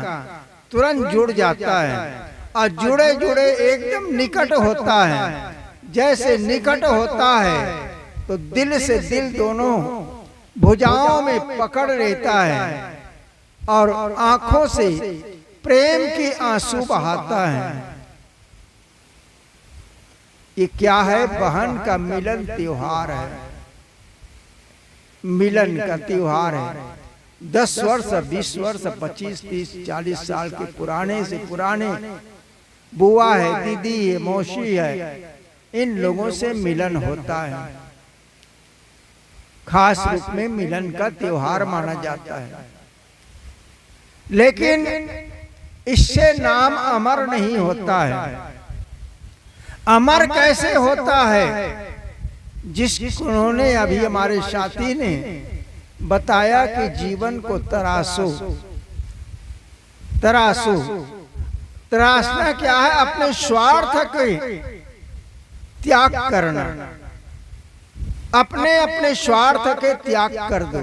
तुरंत जुड़ जाता है और जुड़े जुड़े एकदम निकट होता है। जैसे निकट होता है तो दिल से दिल दोनों भुजाओं में पकड़ लेता है और आंखों से प्रेम के आंसू बहाता है। ये क्या है? बहन का मिलन त्योहार है, मिलन का त्योहार है। 10 वर्ष 20 वर्ष 25 30 40 साल के पुराने से पुराने बुआ है, दीदी है, मौसी है, इन लोगों से मिलन होता है। खास रूप में मिलन का त्योहार माना जाता है। लेकिन इससे नाम अमर नहीं होता है। अमर कैसे होता है? जिन्होंने अभी हमारे साथी ने बताया कि जीवन को तरासो। तरासो, तरासना क्या है? अपने स्वार्थ के त्याग करना। अपने अपने स्वार्थ के त्याग कर दो।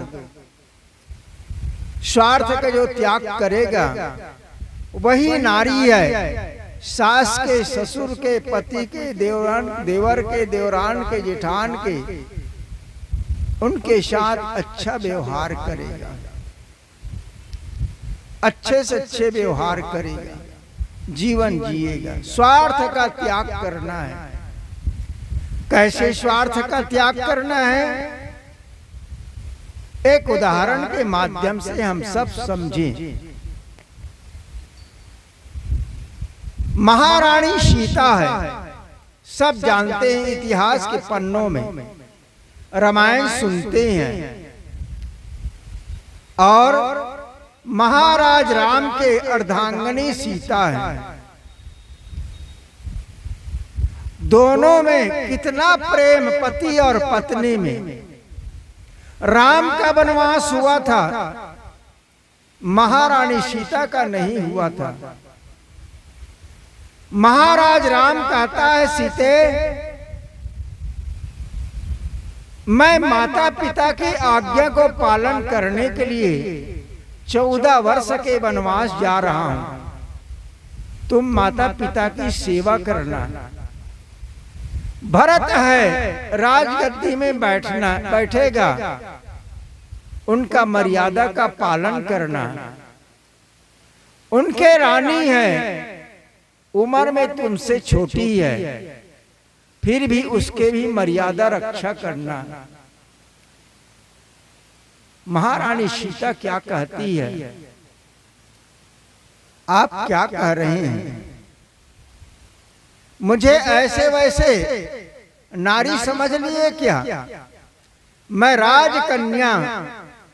स्वार्थ का जो त्याग करेगा वही नारी है। सास के, ससुर के, पति के, देवर के, देवरान के, जेठान के, उनके साथ अच्छा व्यवहार करेगा, अच्छे से अच्छे व्यवहार करेगा, जीवन जिएगा। स्वार्थ का त्याग करना है। कैसे स्वार्थ का त्याग करना है? एक उदाहरण के माध्यम से हम सब समझें। महारानी सीता है, सब जानते हैं, इतिहास के पन्नों में रामायण सुनते हैं। और महाराज राम के अर्धांगिनी सीता है। दोनों में कितना प्रेम, पति और पत्नी में। राम का वनवास हुआ था, महारानी सीता का नहीं हुआ था। महाराज राम कहता है, सीते, मैं माता पिता की आज्ञा को पालन करने के लिए 14 वर्ष के वनवास जा रहा हूं। तुम माता पिता की सेवा करना। भरत है, राजगद्दी में बैठेगा, उनका मर्यादा का पालन करना। उनके रानी है, उम्र में तुमसे छोटी है, फिर भी उसके भी मर्यादा रक्षा करना। महारानी सीता क्या कहती है? आप क्या कह रहे हैं? मुझे ऐसे वैसे नारी समझ लिए क्या? मैं राजकन्या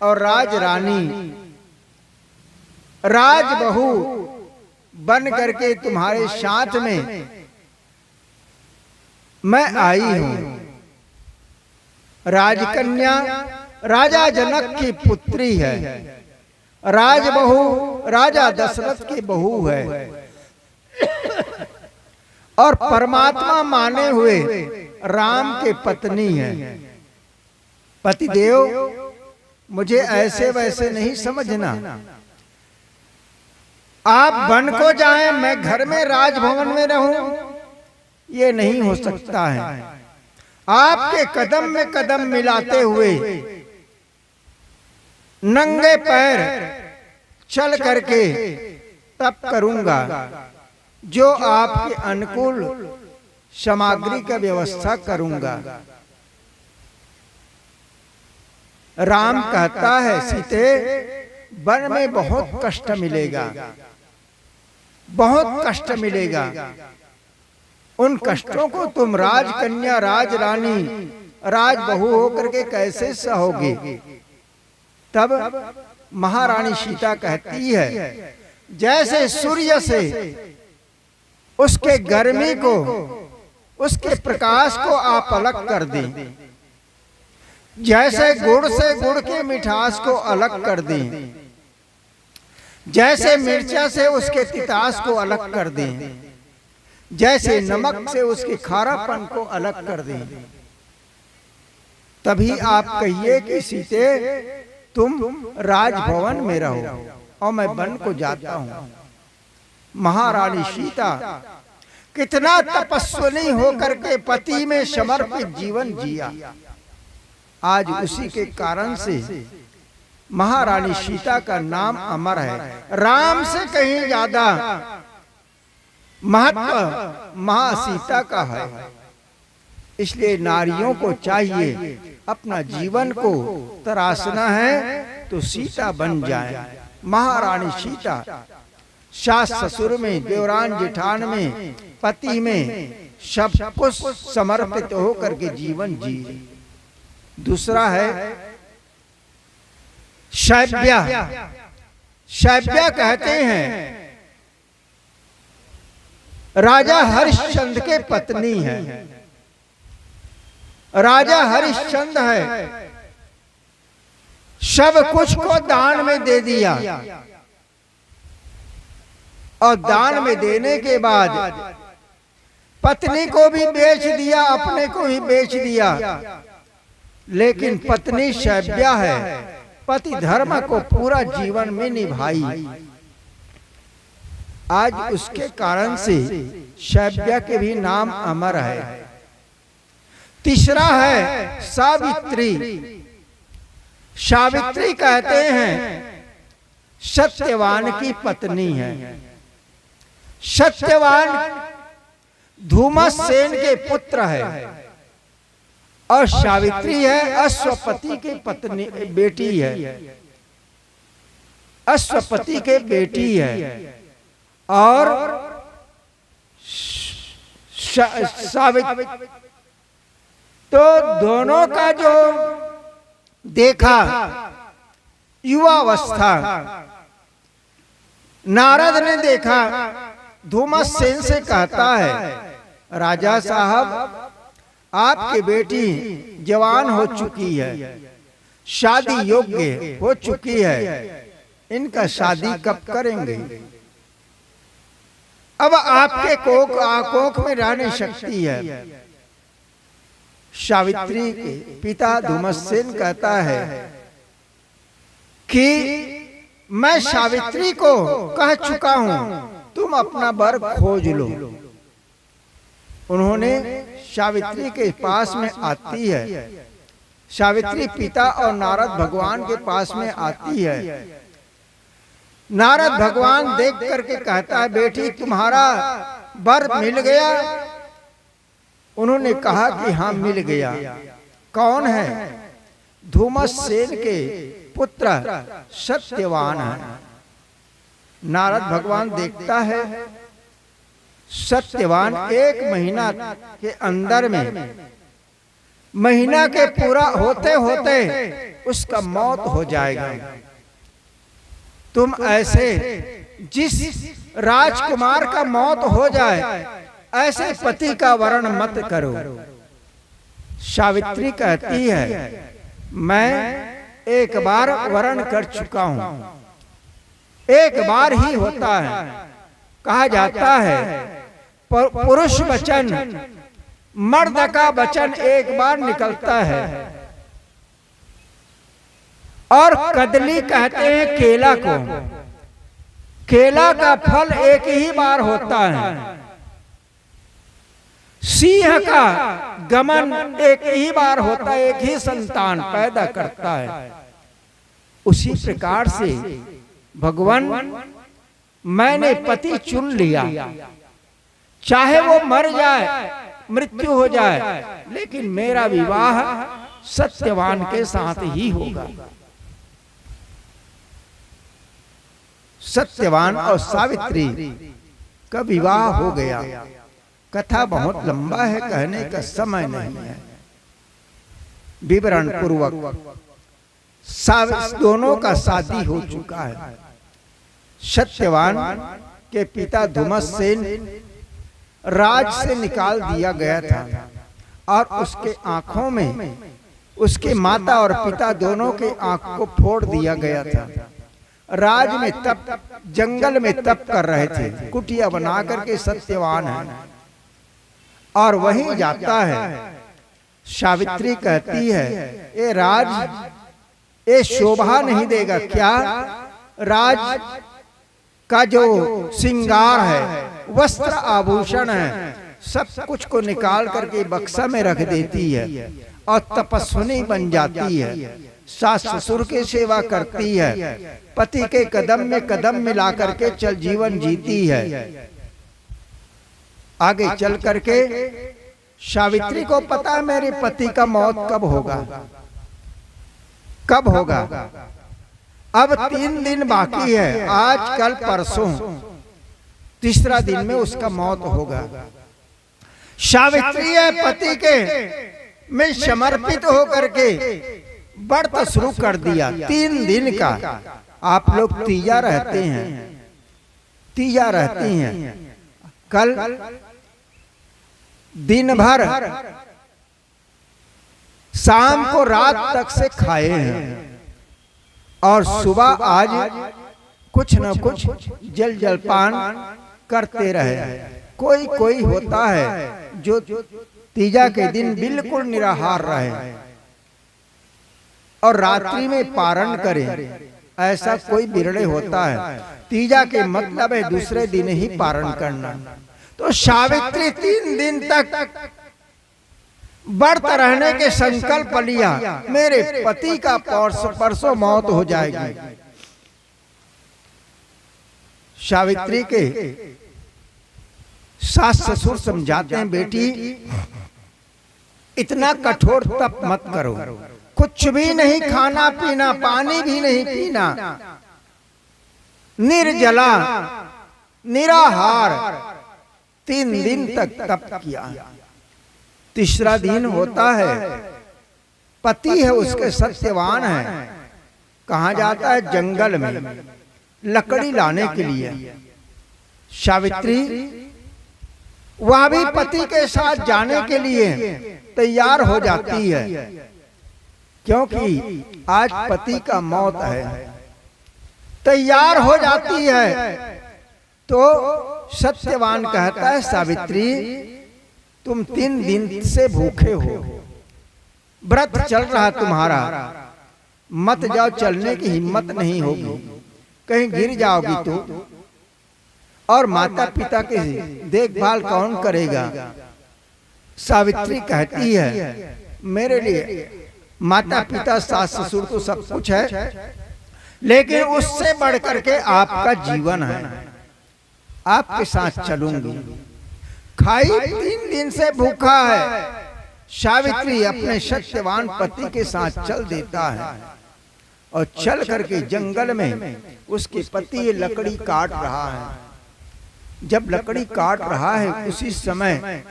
और राजरानी, राजबहू बन करके तुम्हारे साथ में मैं आई हूं। राजकन्या राजा जनक की पुत्री है, राजबहू राजा दशरथ की बहू है, और परमात्मा माने हुए राम के पत्नी है। पतिदेव, मुझे ऐसे वैसे नहीं समझना। आप वन को जाएं, मैं घर में राजभवन में रहूं, ये नहीं हो सकता है। आपके कदम में कदम मिलाते हुए नंगे पैर चल करके तप करूंगा, जो आपके अनुकूल सामग्री का व्यवस्था करूंगा। राम कहता है, सीते, वन में बहुत कष्ट मिलेगा, बहुत कष्ट मिलेगा। उन कष्टों को तुम राजकन्या, राजरानी, राजबहू होकर के कैसे सहोगे? तब महारानी सीता कहती है, जैसे सूर्य से उसके गर्मी को, उसके प्रकाश को आप अलग कर दें, जैसे गुड़ से गुड़ के मिठास को अलग कर दें, जैसे मिर्चा से उसके तितास को अलग कर दें, जैसे नमक से उसके खारापन को अलग कर दें, तभी आप कहिए कि सीते, तुम राजभवन में रहो और मैं वन को जाता हूं। महारानी सीता कितना तपस्विनी होकर के पति में समर्पित जीवन जिया। आज उसी के कारण से महारानी सीता का नाम अमर है। राम से कहीं ज्यादा महत्व महासीता का है। इसलिए नारियों को चाहिए अपना जीवन को तराशना है तो सीता बन जाए। महारानी सीता सास ससुर में, देवरान जेठान में, पति में सब कुछ समर्पित होकर के जीवन जी। दूसरा है शैव्या। शैव्या कहते हैं राजा हरिश्चंद्र के पत्नी है। राजा हरिश्चंद्र है, सब कुछ को दान में दे दिया और दान में देने के बाद पत्नी को भी बेच दिया, अपने को भी बेच दिया। लेकिन पत्नी शैव्या है, पति धर्म को पूरा जीवन में निभाई। आज उसके कारण से शैव्या के भी नाम अमर है। तीसरा है सावित्री। सावित्री कहते हैं सत्यवान की पत्नी है। सत्यवान धूमसेन के पुत्र है और सावित्री है अश्वपति के पत्नी बेटी है। अश्वपति के बेटी है और सावित्री तो दोनों का जो देखा युवावस्था, नारद ने देखा, धूमसेन से कहता है राजा साहब आपकी बेटी जवान हो चुकी है, शादी योग्य हो चुकी है, इनका शादी कब करेंगे? अब आपके कोख में रहने शक्ति है। सावित्री के पिता धूमसेन कहता है कि मैं सावित्री को कह चुका हूं, तुम अपना वर खोज लो। उन्होंने सावित्री के पास में आती है। सावित्री पिता और नारद भगवान के पास में आती है। नारद भगवान देख करके कहता है बेटी तुम्हारा वर मिल गया? उन्होंने कहा कि हाँ मिल गया। कौन है? धूमसेन के पुत्र सत्यवान है। नारद भगवान देखता है सत्यवान 1 महीना के अंदर में, महीना के पूरा होते होते उसका मौत हो जाएगा। तुम ऐसे जिस राजकुमार का मौत हो जाए ऐसे पति का वरण मत करो। सावित्री कहती है मैं एक बार वरण कर चुका हूं, एक बार ही होता है। कहा जाता है पुरुष वचन, मर्द का वचन एक बार निकलता है। और कदली कहते हैं केला को, केला का फल एक ही बार होता है। सिंह का गमन एक ही बार होता है, एक ही संतान पैदा करता है। उसी प्रकार से भगवान मैंने पति चुन लिया, चाहे वो मर जाए, मृत्यु हो जाए, लेकिन मेरा विवाह सत्यवान के साथ ही होगा। सत्यवान और सावित्री का विवाह हो गया। कथा बहुत लंबा है, कहने का समय नहीं है। विवरण पूर्वक दोनों का शादी हो चुका है। सत्यवान के पिता धूमसेन राज से निकाल दिया गया था और उसके आंखों में, उसके माता और पिता दोनों के आंख को फोड़ दिया गया था। राज में तप, जंगल में तप कर रहे थे, कुटिया बना करके सत्यवान है और वहीं जाता है। सावित्री कहती है ये राज, ये शोभा नहीं देगा क्या? राज का जो श्रृंगार है, वस्त्र आभूषण है, सब कुछ को निकाल करके बक्सा में रख देती है और तपस्विनी बन जाती है, सास ससुर की सेवा करती है, पति के कदम में कदम मिला करके चल जीवन जीती है। आगे चल करके सावित्री को पता है मेरे पति का मौत कब होगा, कब होगा। अब 3 दिन बाकी है, आज कल परसों, तीसरा दिन में उसका मौत होगा। सावित्री है पति के में समर्पित होकर के व्रत शुरू कर दिया 3 दिन का। आप लोग तीजा रहते हैं, तीजा रहती हैं। कल दिन भर शाम को रात तक से खाए हैं और सुबह आज कुछ न कुछ जल जलपान करते रहे। कोई कोई होता है जो तीजा के दिन बिल्कुल निराहार रहे और रात्रि में पारण करे, ऐसा कोई बिरले होता है। तीजा के मतलब है दूसरे दिन ही पारण करना। तो सावित्री 3 दिन तक व्रत रहने के संकल्प लिया, मेरे पति का परसों मौत हो जाएगी। सावित्री के सास ससुर समझाते हैं, बेटी इतना कठोर तप मत करो, कुछ भी नहीं खाना पीना, पानी भी नहीं पीना, निर्जला निराहार 3 दिन तक तप किया। तीसरा दिन होता है, पति है उसके सत्यवान है, कहा जाता है जंगल में लकड़ी लाने के लिए। सावित्री वह भी पति के साथ जाने के लिए तैयार हो जाती है, क्योंकि आज पति का मौत है। तैयार हो जाती है तो सत्यवान कहता है, सावित्री तुम 3 दिन से भूखे हो, व्रत चल रहा तुम्हारा, मत जाओ, चलने की हिम्मत नहीं होगी, कहीं गिर जाओगी तो, और माता पिता की देखभाल कौन करेगा। सावित्री कहती है, मेरे लिए माता पिता सास ससुर तो सब कुछ है, लेकिन उससे बढ़ करके आपका जीवन है, आपके साथ चलूंगी। खाई 3 दिन से भूखा है, सावित्री अपने सत्यवान पति के साथ चल देता है और चल करके जंगल में उसके पति लकड़ी काट रहा है। जब लकड़ी काट रहा है उसी समय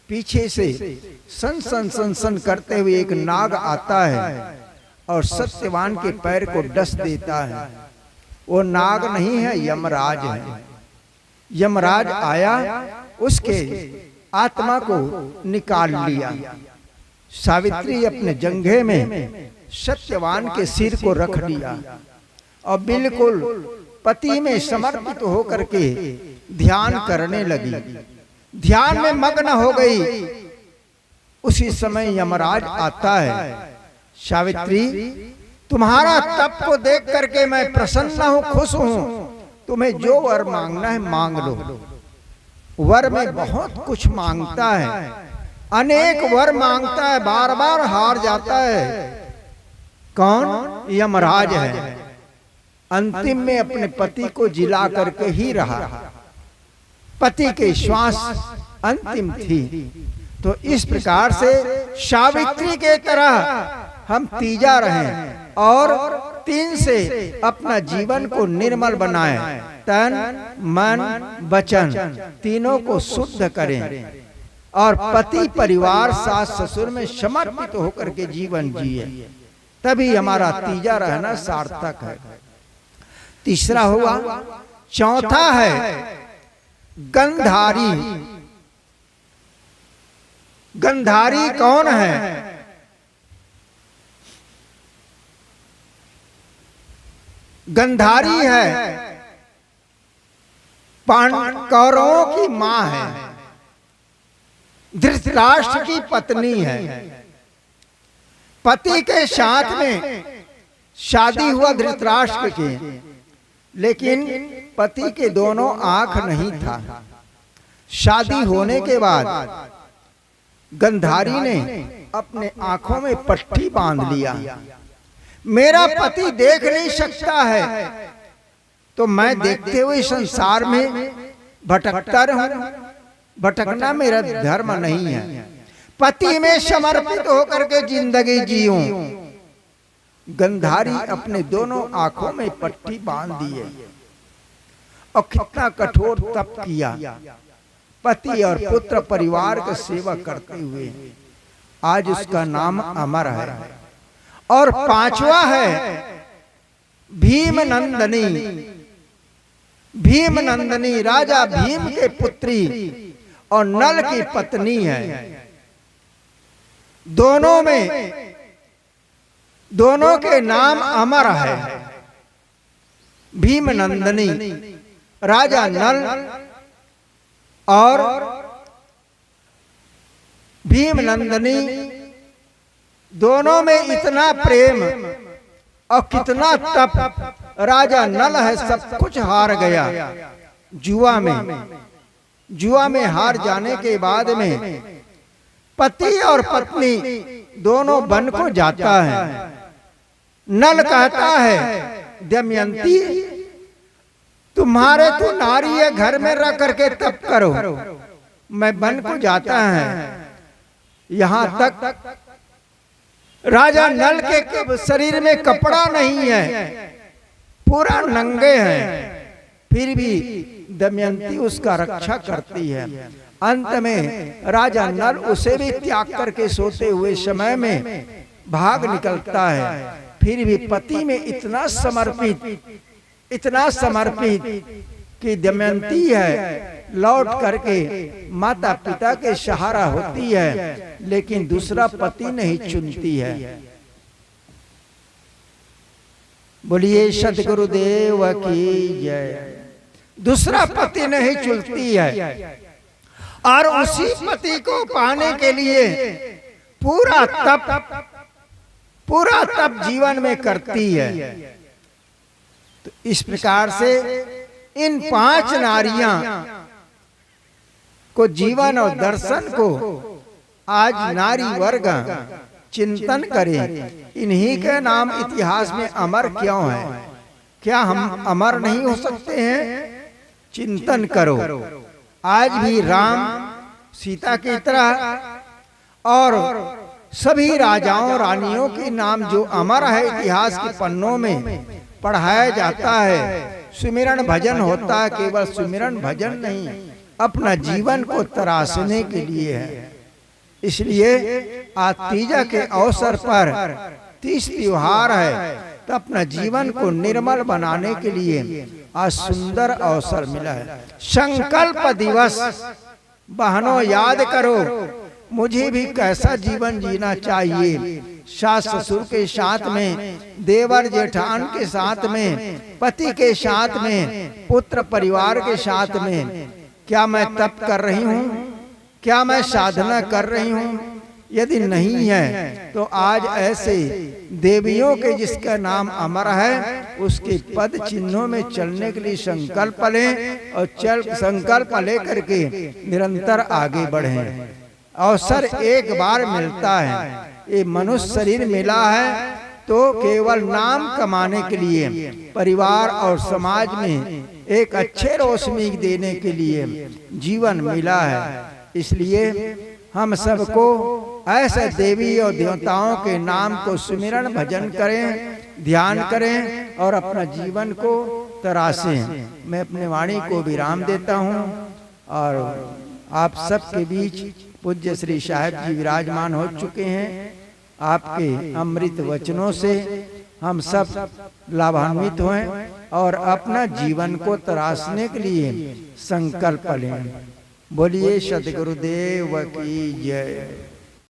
पीछे से सन सन सन सन करते हुए एक नाग आता है और सत्यवान के पैर को डस देता है। वो नाग नहीं है, यमराज है। यमराज आया, उसके आत्मा को निकाल लिया। सावित्री अपने जंघे में सत्यवान के सिर को रख दिया और बिल्कुल पति में समर्पित होकर के ध्यान करने लगी, ध्यान में मग्न हो गई। उसी समय यमराज आता है, सावित्री तुम्हारा तप को देख करके मैं प्रसन्न हूं, खुश हूं, तुम्हें जो वर मांगना है मांग लो। वर में बहुत कुछ मांगता है, अनेक वर मांगता है, बार बार हार जाता है। कौन? यमराज है। अंतिम में अपने पति को जिला करके ही रहा, पति के श्वास अंतिम थी। तो इस प्रकार से सावित्री के तरह हम तीजा रहें और 3 से अपना जीवन को निर्मल बनाएं, तन मन वचन तीनों को शुद्ध करें और पति परिवार सास ससुर में समर्पित होकर के जीवन जिए, तभी हमारा तीजा रहना सार्थक है। तीसरा हुआ। चौथा है गंधारी। गंधारी कौन है? गंधारी है कौरवों की मां है, धृतराष्ट्र की पत्नी है। पति के साथ में शादी हुआ धृतराष्ट्र के, लेकिन पति के दोनों आंख नहीं था। शादी होने के बाद गंधारी ने अपने आंखों में पट्टी बांध लिया। मेरा पति देख नहीं सकता है तो मैं देखते हुए संसार में भटकता रहूं। भटकना मेरा धर्म नहीं है। पति में समर्पित होकर के जिंदगी जीऊं। गंधारी अपने दोनों आंखों में पट्टी बांध दिए और कितना कठोर तप किया पति और पुत्र परिवार का सेवा करते हुए। आज उसका नाम अमर है। और पांचवा है भीमनंदनी। भीमनंदनी राजा भीम के पुत्री और नल की पत्नी है। दोनों के नाम अमर है। भीमनंदनी राजा नल और भीमनंदनी, दोनों में इतना प्रेम और कितना तप। राजा नल है सब कुछ हार गया जुआ में हार जाने के बाद में पति और पत्नी दोनों वन को जाता है। नल कहता है दमयंती तुम्हारे तो नारी है, घर में रह करके तप करो, मैं वन को जाता है। यहां तक राजा नल के शरीर में कपड़ा नहीं है, पूरा नंगे हैं, फिर भी दमयंती उसका रक्षा करती है। अंत में राजा नल उसे भी त्याग करके सोते हुए समय में भाग निकलता है। फिर भी पति में इतना समर्पित कि दमयंती है लौट करके माता पिता के सहारा होती है, लेकिन दूसरा पति नहीं चुनती है। बोलिए सतगुरुदेव की जय। दूसरा पति नहीं चुनती है और उसी पति को पाने के लिए पूरा तप जीवन में करती है। तो इस प्रकार से इन 5 नारियां को जीवन और दर्शन को आज नारी वर्ग चिंतन करें। इन्हीं के नाम इतिहास में अमर क्यों है? क्या हम अमर नहीं हो सकते हैं? चिंतन करो। आज भी राम सीता की तरह और सभी राजाओं रानियों के नाम जो अमर है इतिहास के पन्नों में पढ़ाया जाता है। सुमिरन भजन होता है, केवल सुमिरन भजन नहीं, अपना जीवन को तराशने के लिए है। इसलिए आज तीजा के अवसर पर 30 त्योहार है, तो अपना जीवन को निर्मल बनाने के लिए आज सुंदर अवसर मिला है। संकल्प दिवस बहनों याद करो, मुझे भी कैसा जीवन जीना चाहिए। सास ससुर के साथ में, देवर जेठान के साथ में, पति के साथ में, पुत्र परिवार के साथ में। क्या मैं तप कर रही हूँ? क्या मैं साधना कर रही हूँ? यदि नहीं है तो आज ऐसे देवियों के जिसका नाम अमर है उसके पद चिन्हों में चलने के लिए संकल्प लें और संकल्प लेकर के निरंतर आगे बढ़ें। अवसर एक बार मिलता है, ये मनुष्य शरीर मिला है तो केवल नाम कमाने के लिए, परिवार और समाज में एक अच्छे रोशनी देने के लिए जीवन मिला है। इसलिए हम सबको ऐसे देवी और देवताओं के नाम को सुमिरन भजन करें, ध्यान करें और अपना जीवन को तराशें। मैं अपने वाणी को विराम देता हूँ और आप सबके बीच पूज्य श्री साहेब जी विराजमान हो चुके हैं। आपके अमृत वचनों से हम सब लाभान्वित हुए और अपना जीवन को तराशने के लिए संकल्प लें। बोलिए सद्गुरुदेव की जय।